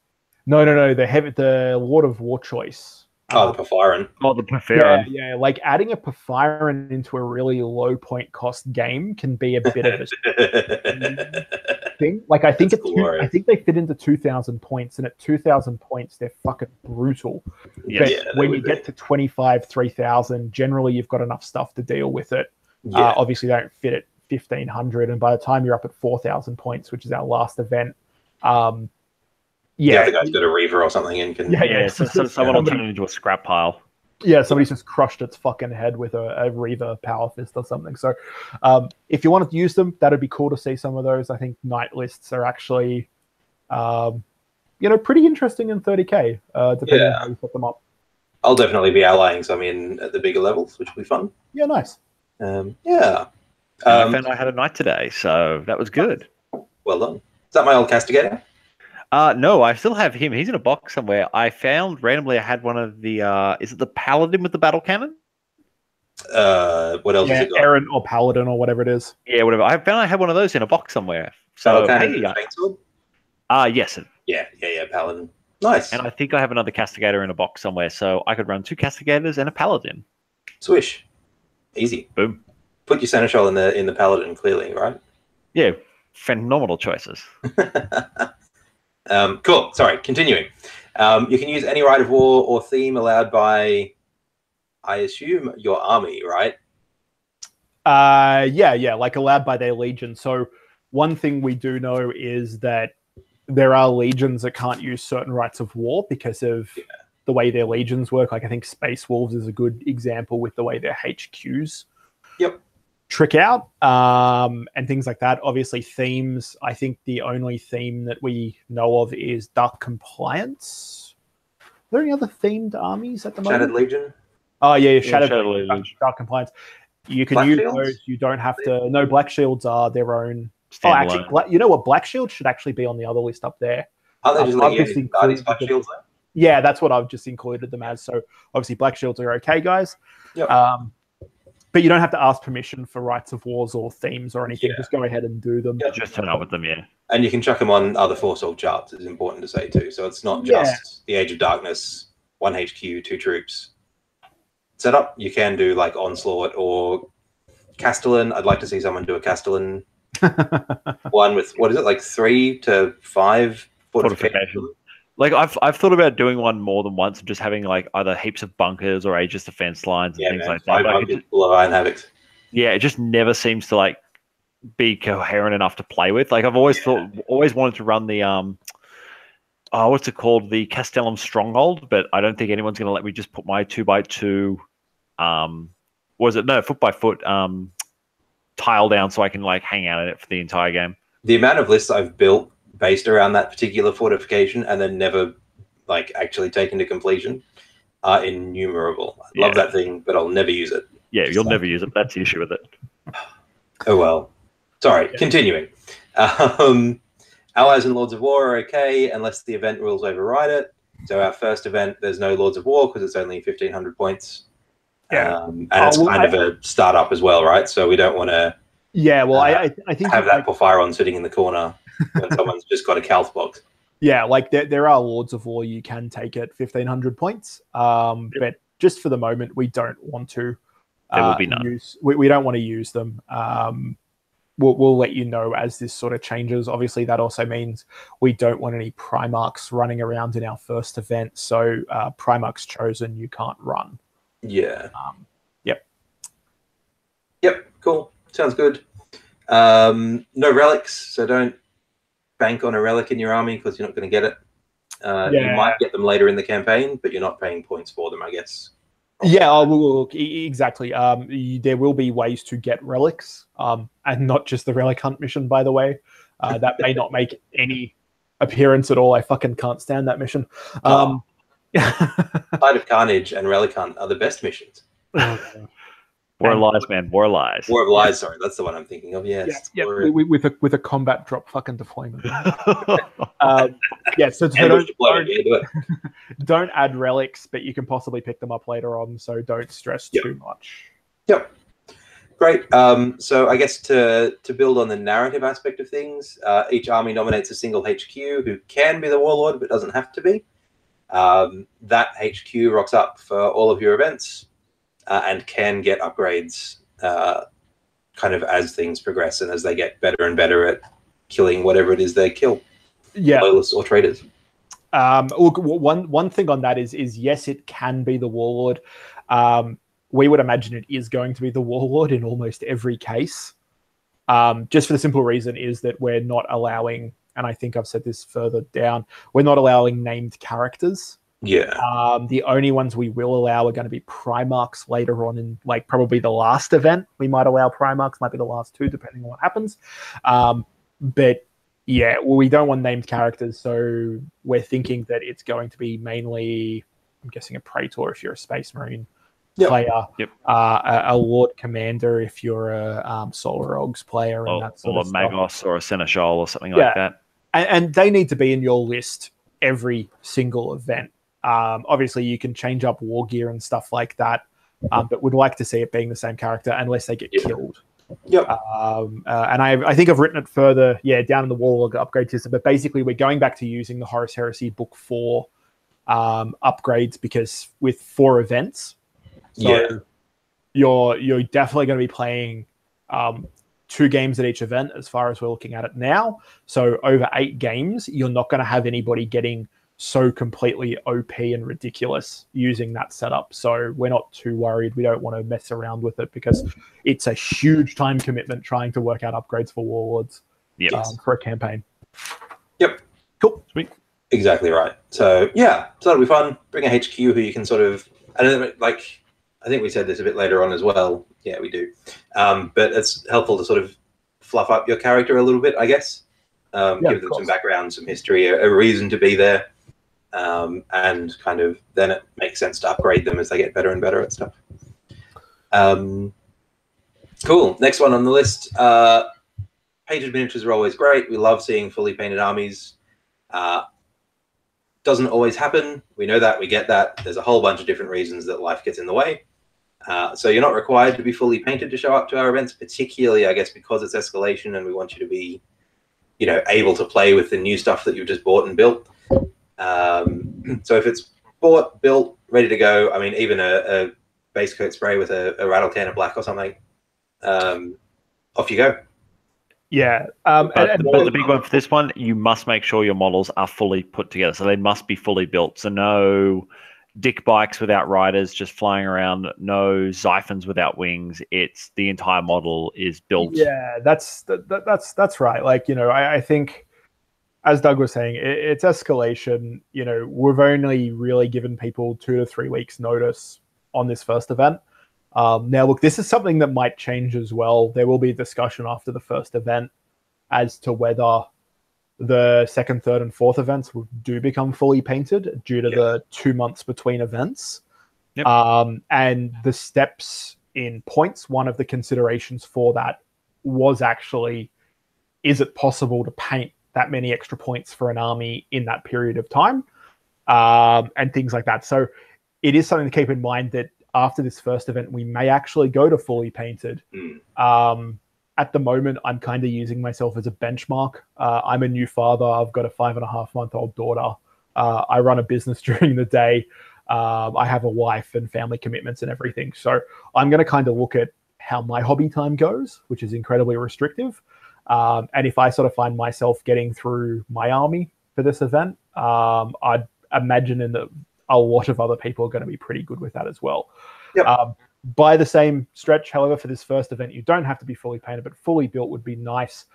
Speaker 1: No. The Lord of War choice.
Speaker 2: The Porphyrin.
Speaker 3: The Porphyrin.
Speaker 1: Yeah. Like adding a Porphyrin into a really low point cost game can be a bit of a thing. Like I think they fit into 2,000 points, and at 2,000 points they're fucking brutal.
Speaker 3: Yes.
Speaker 1: But when you get to 25, 3,000, generally you've got enough stuff to deal with it. Obviously they don't fit at 1,500, and by the time you're up at 4,000 points, which is our last event,
Speaker 2: the other guy's got a Reaver or something and can...
Speaker 3: So someone will turn it into a scrap pile.
Speaker 1: Yeah, somebody's just crushed its fucking head with a Reaver Power Fist or something. So if you wanted to use them, that'd be cool to see some of those. I think night lists are actually, pretty interesting in 30k, depending on how you put them up.
Speaker 2: I'll definitely be allying some in at the bigger levels, which will be fun.
Speaker 1: Yeah, nice.
Speaker 3: I found I had a knight today, so that was good.
Speaker 2: Well done. Is that my old Castigator?
Speaker 3: No, I still have him. He's in a box somewhere. I found randomly I had one of the is it the Paladin with the battle cannon?
Speaker 2: What else has it got?
Speaker 1: Aaron or Paladin or whatever it is.
Speaker 3: Yeah, whatever. I found I had one of those in a box somewhere. So
Speaker 2: yes. Yeah, Paladin. Nice.
Speaker 3: And I think I have another Castigator in a box somewhere, so I could run 2 Castigators and a Paladin.
Speaker 2: Swish. Easy.
Speaker 3: Boom.
Speaker 2: Put your Seneschal in the Paladin, clearly, right?
Speaker 3: Yeah, phenomenal choices.
Speaker 2: Cool. Sorry, continuing. You can use any rite of war or theme allowed by, I assume, your army, right?
Speaker 1: Yeah, like allowed by their legion. So one thing we do know is that there are legions that can't use certain rites of war because of the way their legions work. Like I think Space Wolves is a good example with the way their HQs trick out, and things like that. Obviously themes, I think the only theme that we know of is Dark Compliance. Are there any other themed armies at the moment?
Speaker 2: Shattered Legion.
Speaker 1: Oh yeah, Shattered
Speaker 3: Legion.
Speaker 1: Dark Compliance. You can
Speaker 2: Black
Speaker 1: use
Speaker 2: Shields?
Speaker 1: those. You don't have to. No, Black Shields are their own.
Speaker 3: Standalone.
Speaker 1: Actually, you know what? Black Shields should actually be on the other list up there.
Speaker 2: Are they just
Speaker 1: I've just included
Speaker 2: Black Shields there?
Speaker 1: Yeah, that's what I've just included them as. So obviously Black Shields are okay, guys.
Speaker 2: Yep.
Speaker 1: But you don't have to ask permission for rites of wars or themes or anything.
Speaker 2: Yeah.
Speaker 1: Just go ahead and do them.
Speaker 2: Yep.
Speaker 3: Just turn up with them, yeah.
Speaker 2: And you can chuck them on other Force Org charts, it's important to say too. So it's not just the Age of Darkness, 1 HQ, 2 troops setup. You can do like Onslaught or Castellan. I'd like to see someone do a Castellan One with, what is it, like 3 to 5 fortifications?
Speaker 3: Like I've thought about doing one more than once and just having like either heaps of bunkers or Aegis defense lines and things like that.
Speaker 2: 5
Speaker 3: Like
Speaker 2: bunkers full of Iron Havocs.
Speaker 3: Yeah, it just never seems to like be coherent enough to play with. Like I've always always wanted to run the what's it called, the Castellum Stronghold, but I don't think anyone's going to let me just put my 2x2 foot by foot tile down so I can like hang out in it for the entire game.
Speaker 2: The amount of lists I've built based around that particular fortification and then never like actually taken to completion are innumerable. I love that thing, but I'll never use it.
Speaker 3: Yeah, you'll never use it. That's the issue with it.
Speaker 2: Oh well. Sorry, continuing. Allies and Lords of War are okay unless the event rules override it. So our first event, there's no Lords of War because it's only 1,500 points. And it's kind of a startup as well, right? So we don't want to
Speaker 1: I think
Speaker 2: have that Porphyron sitting in the corner when someone's just got a Calth box.
Speaker 1: Yeah, like there are Lords of War you can take at 1,500 points. But just for the moment, we don't want to.
Speaker 3: There will be none.
Speaker 1: We don't want to use them. We'll let you know as this sort of changes. Obviously, that also means we don't want any Primarchs running around in our first event. So Primarchs chosen, you can't run.
Speaker 2: Yeah.
Speaker 1: Yep.
Speaker 2: Cool. Sounds good. No relics, so don't bank on a relic in your army because you're not going to get it. You might get them later in the campaign, but you're not paying points for them, I guess.
Speaker 1: Yeah, exactly. There will be ways to get relics, and not just the relic hunt mission, by the way. That may not make any appearance at all. I fucking can't stand that mission.
Speaker 2: Tide of Carnage and Relic Hunt are the best missions.
Speaker 3: War of Lies, man. War of Lies.
Speaker 2: War of Lies, sorry. That's the one I'm thinking of. Yes.
Speaker 1: Yeah, with a combat drop fucking deployment. So don't add relics, but you can possibly pick them up later on, so don't stress too much.
Speaker 2: Yep. Great. So I guess to build on the narrative aspect of things, each army nominates a single HQ who can be the Warlord, but doesn't have to be. That HQ rocks up for all of your events. And can get upgrades kind of as things progress and as they get better and better at killing whatever it is they kill.
Speaker 1: Yeah.
Speaker 2: Loyalists or traitors.
Speaker 1: Look, one thing on that is yes, it can be the Warlord. We would imagine it is going to be the Warlord in almost every case. Just for the simple reason is that we're not allowing, and I think I've said this further down, we're not allowing named characters.
Speaker 2: Yeah.
Speaker 1: The only ones we will allow are going to be Primarchs later on in like probably the last event. We might allow Primarchs, might be the last two, depending on what happens. But yeah, we don't want named characters, so we're thinking that it's going to be mainly, I'm guessing, a Traitor if you're a Space Marine player, a Lord Commander if you're a Solar Ogs player, and that sort of stuff.
Speaker 3: Or a Magos or a Seneschal or something like that.
Speaker 1: And they need to be in your list every single event. Obviously, you can change up war gear and stuff like that, but would like to see it being the same character unless they get killed.
Speaker 2: Yep.
Speaker 1: And I think I've written it further, down in the Warlord upgrade system. But basically, we're going back to using the Horus Heresy Book 4 upgrades because with 4 events, you're definitely going to be playing 2 games at each event as far as we're looking at it now. So over 8 games, you're not going to have anybody getting so completely OP and ridiculous using that setup. So we're not too worried. We don't want to mess around with it because it's a huge time commitment trying to work out upgrades for Warlords for a campaign.
Speaker 2: Yep.
Speaker 1: Cool.
Speaker 3: Sweet.
Speaker 2: Exactly right. So so that'll be fun. Bring a HQ who you can sort of, I think we said this a bit later on as well. Yeah, we do. But it's helpful to sort of fluff up your character a little bit, I guess. Give them some background, some history, a reason to be there. And kind of then it makes sense to upgrade them as they get better and better at stuff. Cool. Next one on the list. Painted miniatures are always great. We love seeing fully painted armies. Doesn't always happen. We know that. We get that. There's a whole bunch of different reasons that life gets in the way. So you're not required to be fully painted to show up to our events, particularly, I guess, because it's escalation and we want you to be, able to play with the new stuff that you've just bought and built. So if it's bought, built, ready to go, I mean, even a base coat spray with a rattle can of black or something, off you go.
Speaker 1: Yeah.
Speaker 3: But the big one for this one, you must make sure your models are fully put together. So they must be fully built. So no dick bikes without riders just flying around, no Xiphons without wings. It's the entire model is built.
Speaker 1: Yeah, that's right. Like, I think, as Doug was saying, it's escalation. We've only really given people 2 to 3 weeks notice on this first event. Now, look, this is something that might change as well. There will be a discussion after the first event as to whether the second, third, and fourth events do become fully painted due to the 2 months between events.
Speaker 3: Yep.
Speaker 1: And the steps in points, one of the considerations for that was actually, is it possible to paint that many extra points for an army in that period of time? And things like that. So it is something to keep in mind that after this first event, we may actually go to fully painted. At the moment, I'm kind of using myself as a benchmark. I'm a new father. I've got a 5.5-month-old daughter. I run a business during the day. I have a wife and family commitments and everything. So I'm going to kind of look at how my hobby time goes, which is incredibly restrictive. And if I sort of find myself getting through my army for this event, I'd imagine that a lot of other people are going to be pretty good with that as well.
Speaker 2: Yep.
Speaker 1: By the same stretch, however, for this first event, you don't have to be fully painted, but fully built would be nice.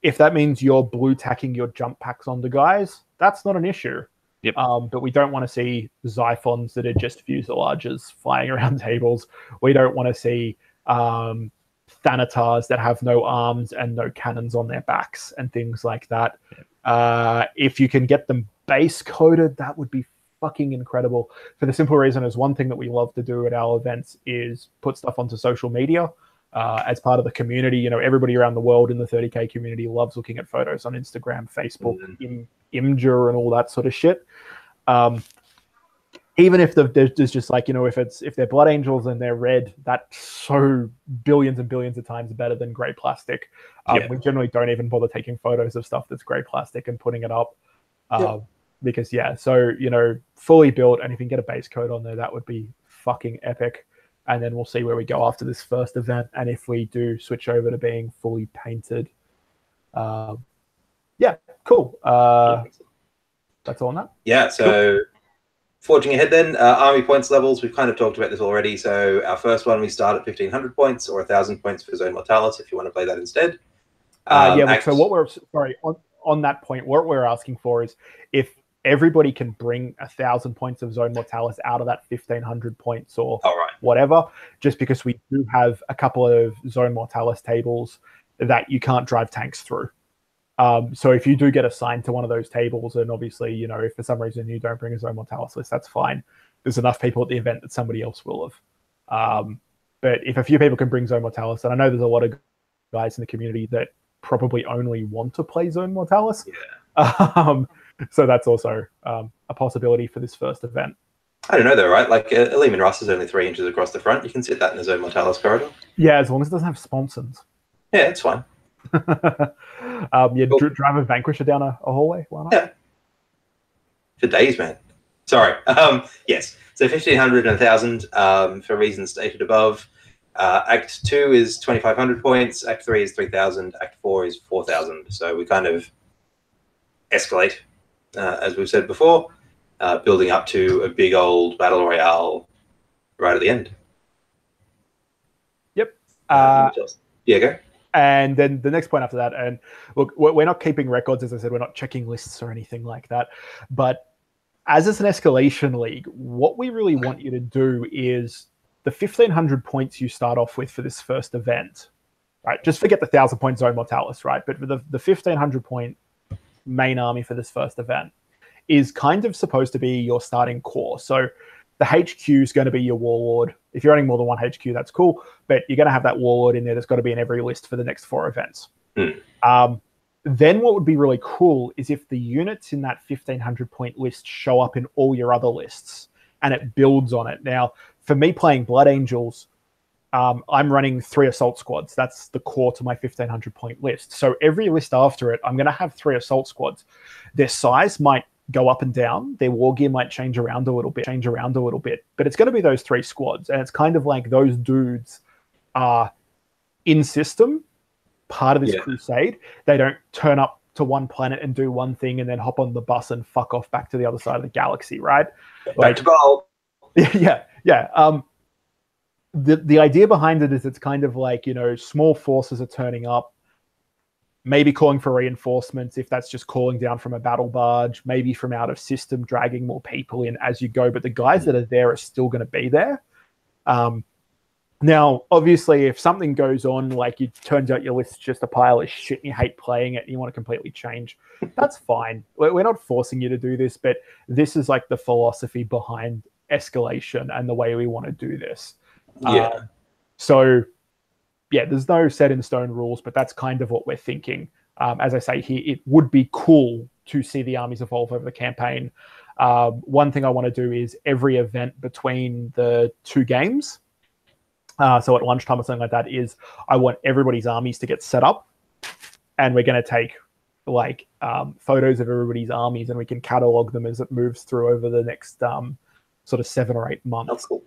Speaker 1: If that means you're blue tacking your jump packs on the guys, that's not an issue.
Speaker 3: Yep.
Speaker 1: But we don't want to see Xiphons that are just fuselages flying around tables. We don't want to see Thanatars that have no arms and no cannons on their backs and things like that. If you can get them base coded, that would be fucking incredible, for the simple reason is one thing that we love to do at our events is put stuff onto social media as part of the community. Everybody around the world in the 30K community loves looking at photos on Instagram, Facebook, Imgur, and all that sort of shit. Even if there's just like, if they're Blood Angels and they're red, that's so billions and billions of times better than grey plastic. We generally don't even bother taking photos of stuff that's grey plastic and putting it up. Because fully built, and if you can get a base coat on there, that would be fucking epic. And then we'll see where we go after this first event, and if we do switch over to being fully painted. Cool. That's all on that.
Speaker 2: So forging ahead then, army points levels, we've kind of talked about this already. So our first one, we start at 1,500 points or 1,000 points for Zone Mortalis if you want to play that instead.
Speaker 1: So what we're on that point, what we're asking for is if everybody can bring 1,000 points of Zone Mortalis out of that 1,500 points or whatever, just because we do have a couple of Zone Mortalis tables that you can't drive tanks through. So if you do get assigned to one of those tables, and obviously, if for some reason you don't bring a Zone Mortalis list, that's fine. There's enough people at the event that somebody else will have. But if a few people can bring Zone Mortalis, and I know there's a lot of guys in the community that probably only want to play Zone Mortalis. So that's also a possibility for this first event.
Speaker 2: I don't know though, right? Like Lehman Russ is only 3 inches across the front. You can sit that in a Zone Mortalis corridor.
Speaker 1: Yeah, as long as it doesn't have sponsons.
Speaker 2: Yeah, it's fine.
Speaker 1: Cool. Drive a Vanquisher down a hallway. Why not?
Speaker 2: Yeah. For days, man. Sorry. Yes. So 1,500 and 1,000 for reasons stated above. Act 2 is 2,500 points. Act 3 is 3,000. Act 4 is 4,000. So we kind of escalate, as we've said before, building up to a big old battle royale right at the end.
Speaker 1: Yep.
Speaker 2: Go.
Speaker 1: And then the next point after that, and look, we're not keeping records, as I said, we're not checking lists or anything like that. But as it's an escalation league, what we really want you to do is the 1,500 points you start off with for this first event, right? Just forget the 1,000 point Zone Mortalis, right? But for the 1,500 point main army for this first event is kind of supposed to be your starting core. So the HQ is going to be your warlord. If you're running more than one HQ, that's cool. But you're going to have that warlord in there that's got to be in every list for the next 4 events. Then what would be really cool is if the units in that 1,500 point list show up in all your other lists and it builds on it. Now, for me playing Blood Angels, I'm running 3 assault squads. That's the core to my 1,500 point list. So every list after it, I'm going to have 3 assault squads. Their size might go up and down. Their war gear might change around a little bit, but it's going to be those 3 squads. And it's kind of like those dudes are in system part of this crusade. They don't turn up to one planet and do one thing and then hop on the bus and fuck off back to the other side of the galaxy, right?
Speaker 2: Back to Bowl.
Speaker 1: Yeah. The idea behind it is it's kind of like, small forces are turning up, maybe calling for reinforcements if that's just calling down from a battle barge, maybe from out of system, dragging more people in as you go. But the guys that are there are still going to be there. Now, obviously, if something goes on, like it turns out your list's just a pile of shit and you hate playing it and you want to completely change, that's fine. We're not forcing you to do this, but this is like the philosophy behind escalation and the way we want to do this. So there's no set in stone rules, but that's kind of what we're thinking. As I say here, it would be cool to see the armies evolve over the campaign. One thing I want to do is every event between the two games, so at lunchtime or something like that, is I want everybody's armies to get set up, and we're going to take like photos of everybody's armies and we can catalog them as it moves through over the next sort of 7 or 8 months.
Speaker 2: That's cool.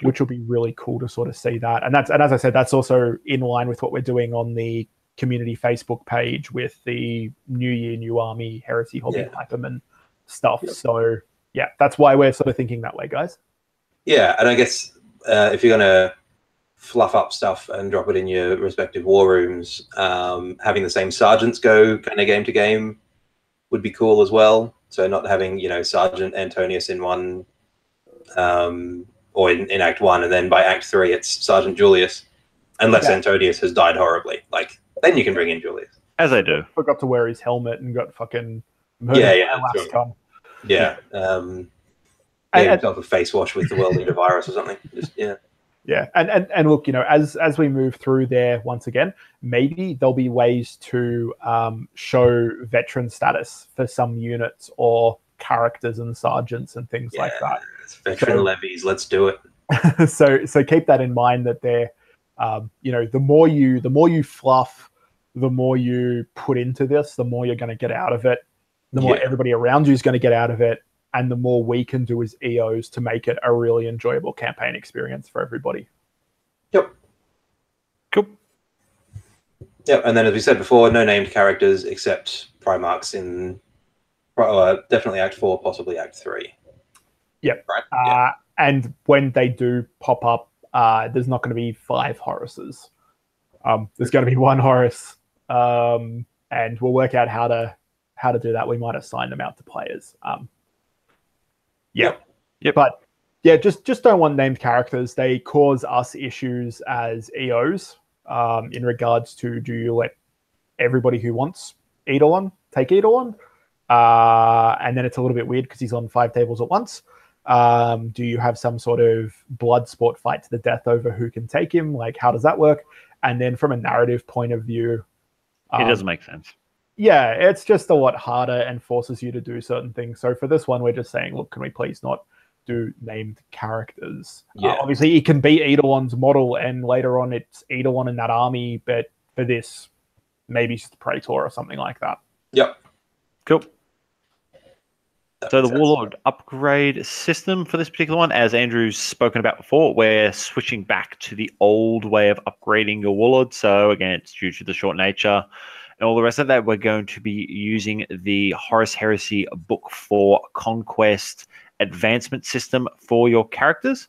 Speaker 1: Which will be really cool to sort of see that. And as I said, that's also in line with what we're doing on the community Facebook page with the New Year, New Army, Heresy, Hobby, Hyperman stuff. Yep. So that's why we're sort of thinking that way, guys.
Speaker 2: Yeah, and I guess if you're going to fluff up stuff and drop it in your respective war rooms, having the same sergeants go kind of game to game would be cool as well. So not having, Sergeant Antonius in one, or in Act 1, and then by Act 3 it's Sergeant Julius, unless Antonius has died horribly. Like, then you can bring in Julius.
Speaker 3: As I do.
Speaker 1: Forgot to wear his helmet and got fucking murdered last time.
Speaker 2: Yeah. Gave himself a face wash with the World Leader virus or something.
Speaker 1: Yeah, and look, as we move through there once again, maybe there'll be ways to show veteran status for some units or characters and sergeants and things like that.
Speaker 2: Veteran levies, let's do it.
Speaker 1: So keep that in mind that they're, the more you fluff, the more you put into this, the more you're going to get out of it. The more everybody around you is going to get out of it. And the more we can do as EOs to make it a really enjoyable campaign experience for everybody.
Speaker 2: Yep.
Speaker 3: Cool.
Speaker 2: Yep. And then, as we said before, no named characters except Primarchs in definitely Act 4, possibly Act 3.
Speaker 1: Yep.
Speaker 2: Right.
Speaker 1: And when they do pop up, there's not going to be 5 Horuses. There's going to be 1 Horus, and we'll work out how to do that. We might assign them out to players.
Speaker 3: Yep.
Speaker 1: But just don't want named characters. They cause us issues as EOs in regards to, do you let everybody who wants Eidolon take Eidolon? And then it's a little bit weird because he's on 5 tables at once. Do you have some sort of blood sport fight to the death over who can take him? Like, how does that work? And then from a narrative point of view,
Speaker 3: it doesn't make sense.
Speaker 1: Yeah, it's just a lot harder and forces you to do certain things. So for this one, we're just saying, look, can we please not do named characters? Obviously, it can be Eidolon's model, and later on it's Eidolon in that army, but for this, maybe it's just Traitor or something like that.
Speaker 2: Yep.
Speaker 3: Cool. So the Warlord upgrade system for this particular one, as Andrew's spoken about before, we're switching back to the old way of upgrading your Warlord. So again, it's due to the short nature and all the rest of that. We're going to be using the Horus Heresy Book 4 Conquest advancement system for your characters.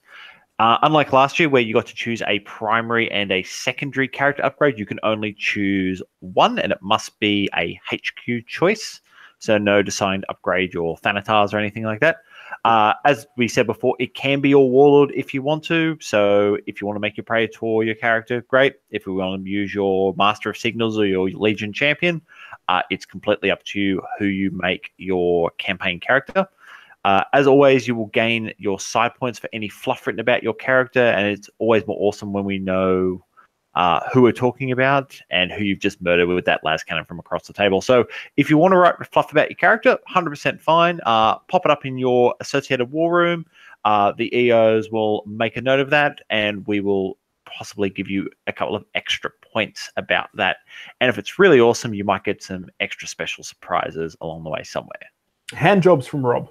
Speaker 3: Unlike last year, where you got to choose a primary and a secondary character upgrade, you can only choose one, and it must be a HQ choice. So no design to upgrade your Thanatars or anything like that. As we said before, it can be your Warlord if you want to. So if you want to make your Praetor your character, great. If we want to use your Master of Signals or your Legion Champion, it's completely up to you who you make your campaign character. As always, you will gain your side points for any fluff written about your character, and it's always more awesome when we know who we're talking about and who you've just murdered with that las cannon from across the table. So if you want to write fluff about your character, 100% fine. Pop it up in your associated war room. The EOs will make a note of that, and we will possibly give you a couple of extra points about that. And if it's really awesome, you might get some extra special surprises along the way somewhere.
Speaker 1: Hand jobs from Rob.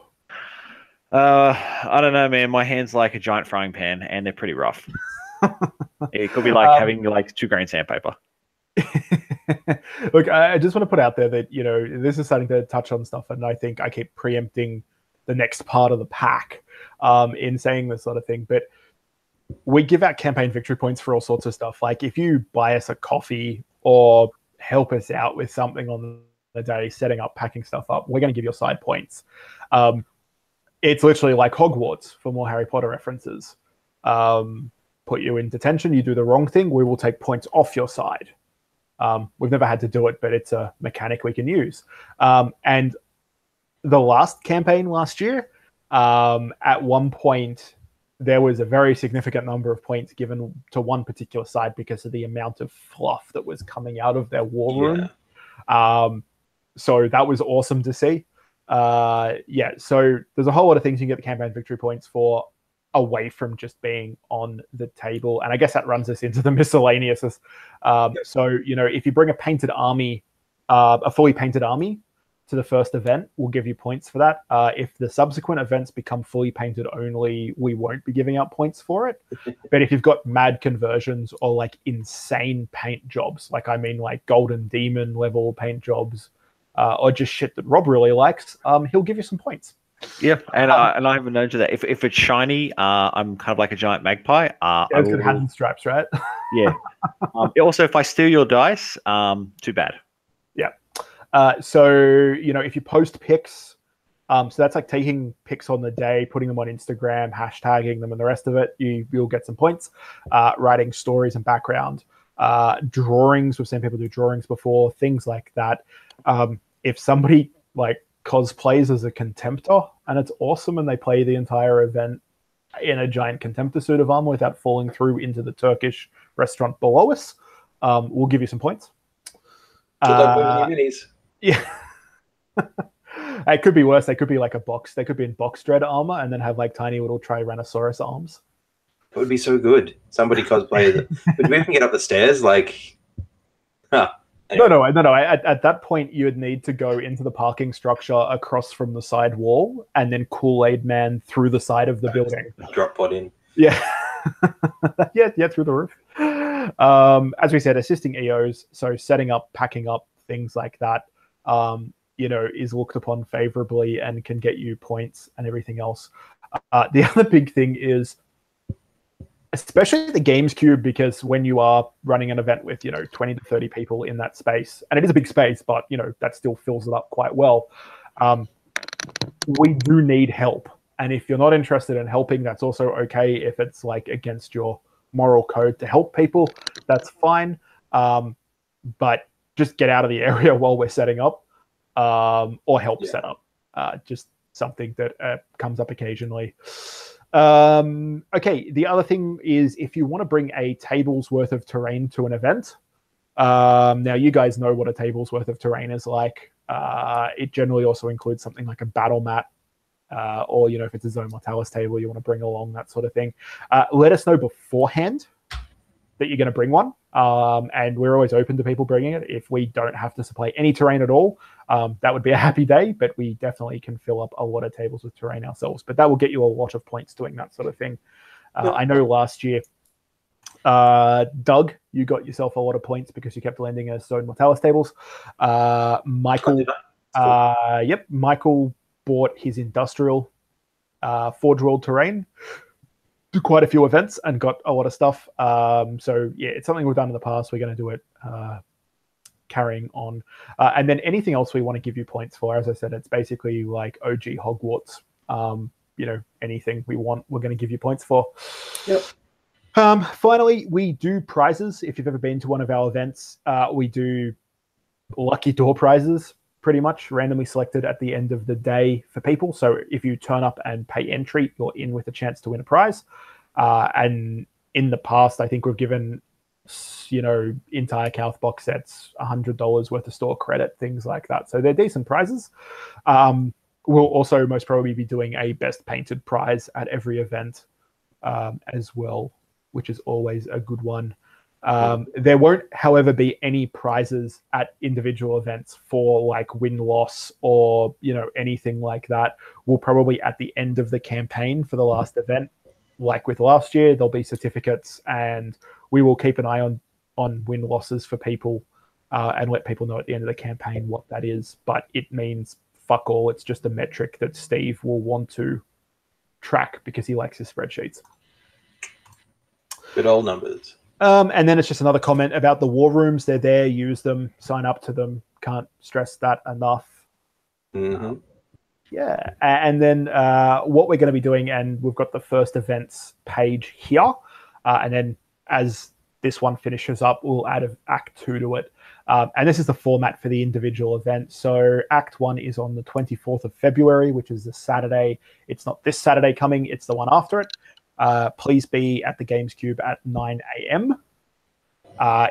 Speaker 3: I don't know, man. My hand's like a giant frying pan, and they're pretty rough. It could be like having like 2 grain sandpaper.
Speaker 1: Look, I just want to put out there that, this is starting to touch on stuff, and I think I keep preempting the next part of the pack in saying this sort of thing. But we give out campaign victory points for all sorts of stuff. Like if you buy us a coffee or help us out with something on the day, setting up, packing stuff up, we're going to give you side points. It's literally like Hogwarts for more Harry Potter references. Put you in detention, you do the wrong thing, we will take points off your side. We've never had to do it, but it's a mechanic we can use. And the last campaign last year, at one point, there was a very significant number of points given to one particular side because of the amount of fluff that was coming out of their war room. So that was awesome to see. So there's a whole lot of things you can get the campaign victory points for away from just being on the table. And I guess that runs us into the miscellaneous. So, if you bring a painted army, a fully painted army to the first event, we'll give you points for that. If the subsequent events become fully painted only, we won't be giving out points for it. But if you've got mad conversions or like insane paint jobs, like Golden Demon level paint jobs, or just shit that Rob really likes, he'll give you some points.
Speaker 3: Yeah, and I have a note to that. If it's shiny, I'm kind of like a giant magpie.
Speaker 1: It's got hands and stripes, right?
Speaker 3: Yeah. Also, if I steal your dice, too bad.
Speaker 1: Yeah. So if you post pics, so that's like taking pics on the day, putting them on Instagram, hashtagging them, and the rest of it, you'll get some points. Writing stories and background, drawings. We've seen people do drawings before, things like that. If somebody cosplays as a Contemptor and it's awesome and they play the entire event in a giant Contemptor suit of armor without falling through into the Turkish restaurant below us, we'll give you some points.
Speaker 2: Minis.
Speaker 1: Yeah. It could be worse. They could be like a box. They could be in box dread armor and then have tiny little Tyrannosaurus arms.
Speaker 2: It would be so good. Somebody cosplay it. But we can get up the stairs, Anyway.
Speaker 1: No. At that point, you would need to go into the parking structure across from the side wall and then Kool-Aid Man through the side of the building.
Speaker 2: Drop pod in.
Speaker 1: Yeah. yeah, through the roof. As we said, assisting EOs, so setting up, packing up, things like that, is looked upon favorably and can get you points and everything else. The other big thing is, especially the Games Cube, because when you are running an event with 20 to 30 people in that space, and it is a big space, but that still fills it up quite well, we do need help. And if you're not interested in helping, that's also okay. If it's against your moral code to help people, that's fine, but just get out of the area while we're setting up, or help set up. Just something that comes up occasionally. Okay, the other thing is if you want to bring a table's worth of terrain to an event, now you guys know what a table's worth of terrain is like. It generally also includes something like a battle mat, or if it's a Zone Mortalis table you want to bring along, that sort of thing. Let us know beforehand that you're going to bring one, and we're always open to people bringing it. If we don't have to supply any terrain at all, that would be a happy day, but we definitely can fill up a lot of tables with terrain ourselves. But that will get you a lot of points doing that sort of thing. I know last year, Doug, you got yourself a lot of points because you kept lending us Zone Mortalis tables. Michael, Michael bought his industrial Forge World terrain to quite a few events and got a lot of stuff. So yeah, it's something we've done in the past. We're going to do it carrying on. And then anything else we want to give you points for, as I said, it's basically like OG Hogwarts. Anything we want, we're going to give you points for.
Speaker 2: Yep.
Speaker 1: Finally, we do prizes. If you've ever been to one of our events, we do lucky door prizes, pretty much randomly selected at the end of the day for people. So if you turn up and pay entry, you're in with a chance to win a prize. And in the past, I think we've given entire Calth box sets, $100 worth of store credit, things like that. So they're decent prizes. We'll also most probably be doing a best painted prize at every event as well, which is always a good one. There won't, however, be any prizes at individual events for like win-loss or anything like that. We'll probably at the end of the campaign for the last event, like with last year, there'll be certificates, and we will keep an eye on on win-losses for people and let people know at the end of the campaign what that is. But it means fuck all. It's just a metric that Steve will want to track because he likes his spreadsheets.
Speaker 2: Good old numbers.
Speaker 1: And then it's just another comment about the war rooms. They're there. Use them. Sign up to them. Can't stress that enough.
Speaker 2: Mm-hmm.
Speaker 1: Yeah. And then what we're going to be doing, and we've got the first events page here. And then as this one finishes up, we'll add Act 2 to it. And this is the format for the individual event. So Act 1 is on the 24th of February, which is the Saturday. It's not this Saturday coming. It's the one after it. Please be at the Games Cube at 9 a.m.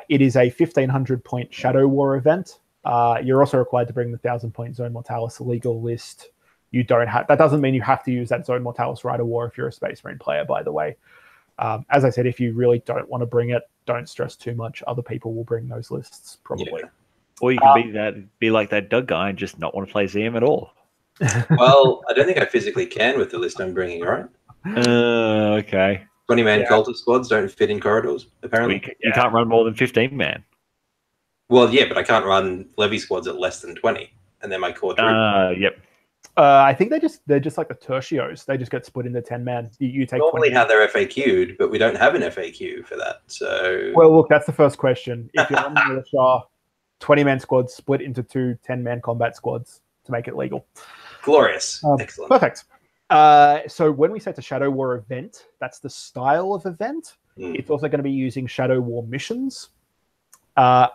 Speaker 1: It is a 1,500-point Shadow War event. You're also required to bring the 1,000-point Zone Mortalis legal list. You don't have. That doesn't mean you have to use that Zone Mortalis Rite of War if you're a Space Marine player, by the way. As I said, if you really don't want to bring it, don't stress too much. Other people will bring those lists, probably.
Speaker 3: Yeah. Or you can be like that Doug guy and just not want to play ZM at all.
Speaker 2: Well, I don't think I physically can with the list I'm bringing, right?
Speaker 3: Okay.
Speaker 2: 20-man cultist squads don't fit in corridors, apparently.
Speaker 3: Well, you can't run more than 15-man.
Speaker 2: Well, yeah, but I can't run levy squads at less than 20, and then my core troop.
Speaker 3: Yep.
Speaker 1: I think they're just like the tertios. They just get split into 10-man. You take
Speaker 2: normally
Speaker 1: 20.
Speaker 2: how they're FAQ'd, but we don't have an FAQ for that. So
Speaker 1: well, look, that's the first question. If you're on the militia, 20-man squads split into 2 10-man combat squads to make it legal.
Speaker 2: Glorious. Excellent.
Speaker 1: Perfect. So when we say it's a Shadow War event, that's the style of event. It's also going to be using Shadow War missions.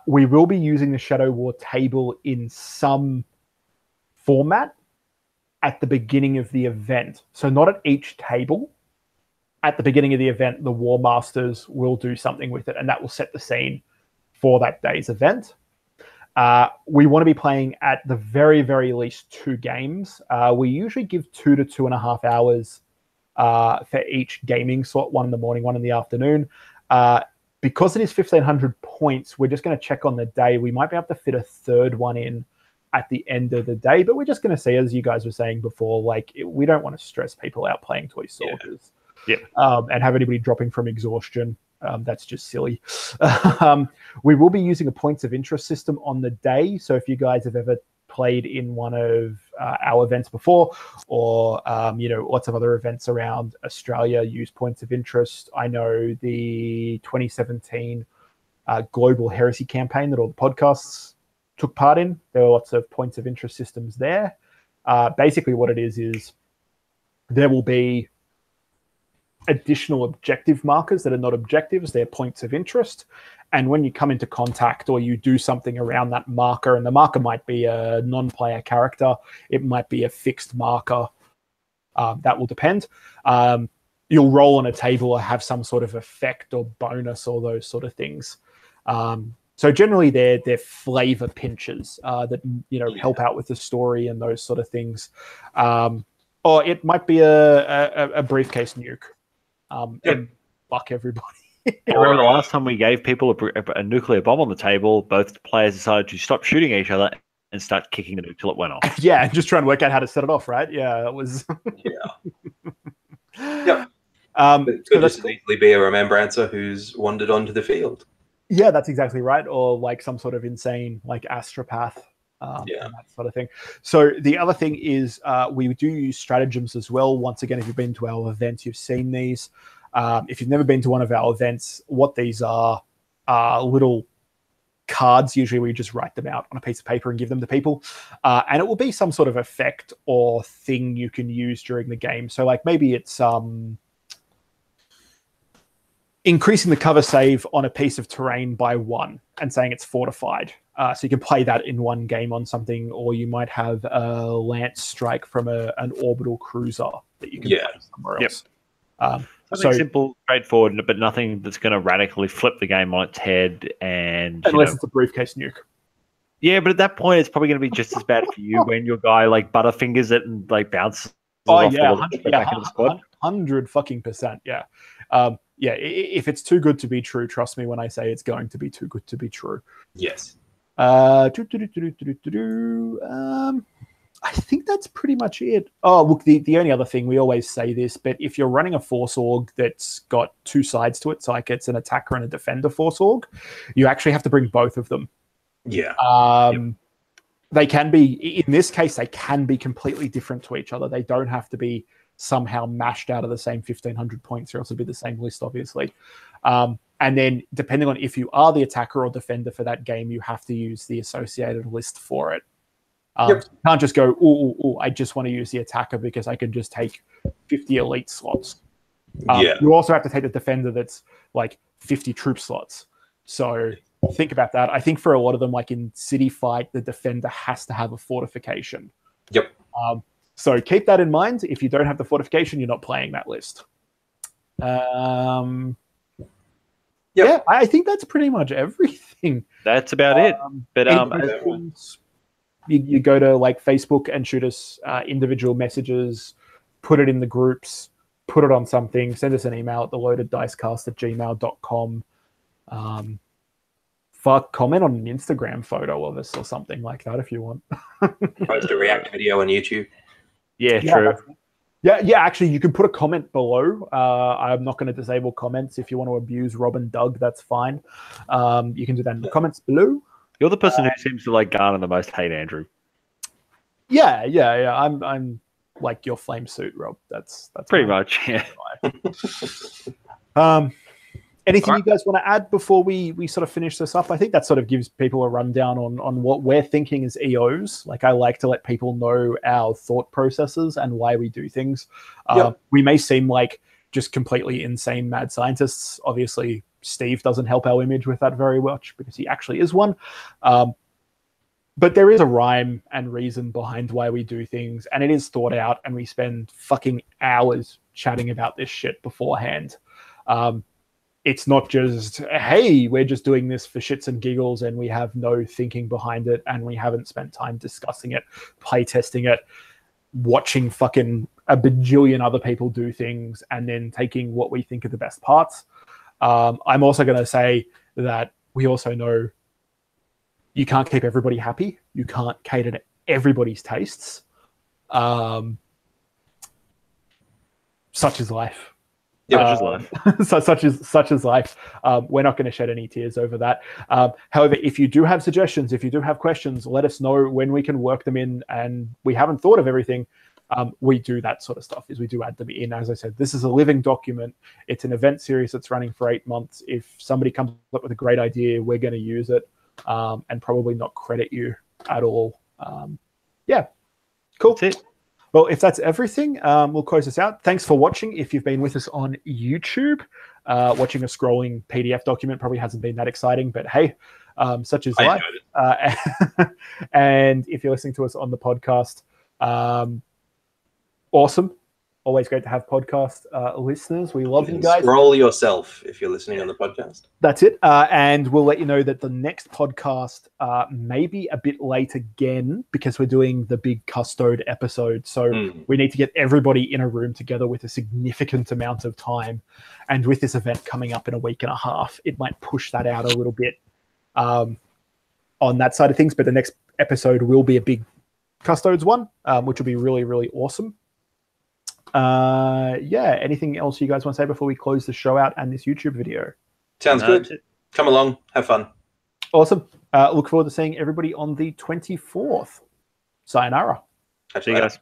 Speaker 1: We will be using the Shadow War table in some format at the beginning of the event. So not at each table. At the beginning of the event, the War Masters will do something with it, and that will set the scene for that day's event. We want to be playing at the very, very least 2 games. We usually give 2 to 2.5 hours for each gaming slot, 1 in the morning, 1 in the afternoon. Because it is 1,500 points, we're just going to check on the day. We might be able to fit a third one in at the end of the day, but we're just going to see, as you guys were saying before, like we don't want to stress people out playing toy soldiers.
Speaker 3: Yeah.
Speaker 1: And have anybody dropping from exhaustion. That's just silly. We will be using a points of interest system on the day. So if you guys have ever played in one of our events before, or lots of other events around Australia use points of interest. I know the 2017 Global Heresy campaign that all the podcasts took part in. There were lots of points of interest systems there. Basically what it is there will be additional objective markers that are not objectives, they're points of interest. And when you come into contact or you do something around that marker, and the marker might be a non-player character, it might be a fixed marker, that will depend. You'll roll on a table or have some sort of effect or bonus or those sort of things. So generally they're flavor pinches that help out with the story and those sort of things. Or it might be a briefcase nuke. And fuck everybody.
Speaker 3: I remember the last time we gave people a nuclear bomb on the table, both players decided to stop shooting each other and start kicking the nuke till it went off.
Speaker 1: Yeah, just try and work out how to set it off, right? Yeah, that was...
Speaker 2: Yep. It could just easily be a remembrancer who's wandered onto the field.
Speaker 1: Yeah, that's exactly right. Or like some sort of insane, like astropath. And that sort of thing. So the other thing is we do use stratagems as well. Once again, if you've been to our events, you've seen these. If you've never been to one of our events, what these are little cards. Usually we just write them out on a piece of paper and give them to people. And it will be some sort of effect or thing you can use during the game. So like maybe it's increasing the cover save on a piece of terrain by 1 and saying it's fortified. So you can play that in one game on something, or you might have a lance strike from an orbital cruiser that you can play somewhere else.
Speaker 3: Something simple, straightforward, but nothing that's going to radically flip the game on its head. And
Speaker 1: unless it's a briefcase nuke.
Speaker 3: Yeah, but at that point, it's probably going to be just as bad for you when your guy like butterfingers it and like bounces off the wall back into the squad.
Speaker 1: 100%. Yeah. If it's too good to be true, trust me when I say it's going to be too good to be true.
Speaker 2: Yes.
Speaker 1: I think that's pretty much it. Oh, look, the only other thing, we always say this, but if you're running a Force Org that's got two sides to it, so like it's an attacker and a defender Force Org, you actually have to bring both of them.
Speaker 2: Yeah.
Speaker 1: They can be, in this case, they can be completely different to each other. They don't have to be somehow mashed out of the same 1,500 points, or else it'd be the same list, obviously. And then, depending on if you are the attacker or defender for that game, you have to use the associated list for it. You can't just go, I just want to use the attacker because I can just take 50 elite slots. You also have to take the defender that's like 50 troop slots. So think about that. I think for a lot of them, like in City Fight, the defender has to have a fortification.
Speaker 2: Yep.
Speaker 1: So keep that in mind. If you don't have the fortification, you're not playing that list. Yeah, I think that's pretty much everything.
Speaker 3: That's about it. But
Speaker 1: you go to like Facebook and shoot us individual messages, put it in the groups, put it on something, send us an email at theloadeddicecast@gmail.com. Comment on an Instagram photo of us or something like that if you want.
Speaker 2: Post a react video on YouTube.
Speaker 3: Yeah, true.
Speaker 1: Yeah, actually, you can put a comment below. I'm not going to disable comments. If you want to abuse Rob and Doug, that's fine. You can do that in the comments below.
Speaker 3: You're the person who seems to like garner the most hate, Andrew.
Speaker 1: Yeah. I'm like your flame suit, Rob. That's
Speaker 3: pretty much. Yeah.
Speaker 1: Anything you guys want to add before we sort of finish this up? I think that sort of gives people a rundown on what we're thinking as EOs. Like, I like to let people know our thought processes and why we do things. We may seem like just completely insane mad scientists. Obviously, Steve doesn't help our image with that very much because he actually is one. But there is a rhyme and reason behind why we do things, and it is thought out, and we spend fucking hours chatting about this shit beforehand. It's not just, hey, we're just doing this for shits and giggles and we have no thinking behind it and we haven't spent time discussing it, play testing it, watching fucking a bajillion other people do things and then taking what we think are the best parts. I'm also going to say that we also know you can't keep everybody happy. You can't cater to everybody's tastes. Such is life. Such is life. We're not going to shed any tears over that. However, if you do have suggestions, if you do have questions, let us know when we can work them in. And we haven't thought of everything. We do that sort of stuff. Is we do add them in. As I said, this is a living document. It's an event series that's running for 8 months. If somebody comes up with a great idea, we're going to use it and probably not credit you at all. Yeah, cool.
Speaker 3: That's it.
Speaker 1: Well, if that's everything, we'll close this out. Thanks for watching. If you've been with us on YouTube, watching a scrolling PDF document probably hasn't been that exciting, but hey, such is life. And if you're listening to us on the podcast, awesome. Always great to have podcast listeners. We love you guys.
Speaker 2: Scroll yourself if you're listening on the podcast.
Speaker 1: That's it. And we'll let you know that the next podcast may be a bit late again because we're doing the big custode episode. So we need to get everybody in a room together with a significant amount of time. And with this event coming up in a week and a half, it might push that out a little bit on that side of things. But the next episode will be a big custodes one, which will be really, really awesome. Anything else you guys want to say before we close the show out and this YouTube video?
Speaker 2: Sounds good. Come along, have fun.
Speaker 1: Awesome. Look forward to seeing everybody on the 24th. Sayonara.
Speaker 3: See you guys.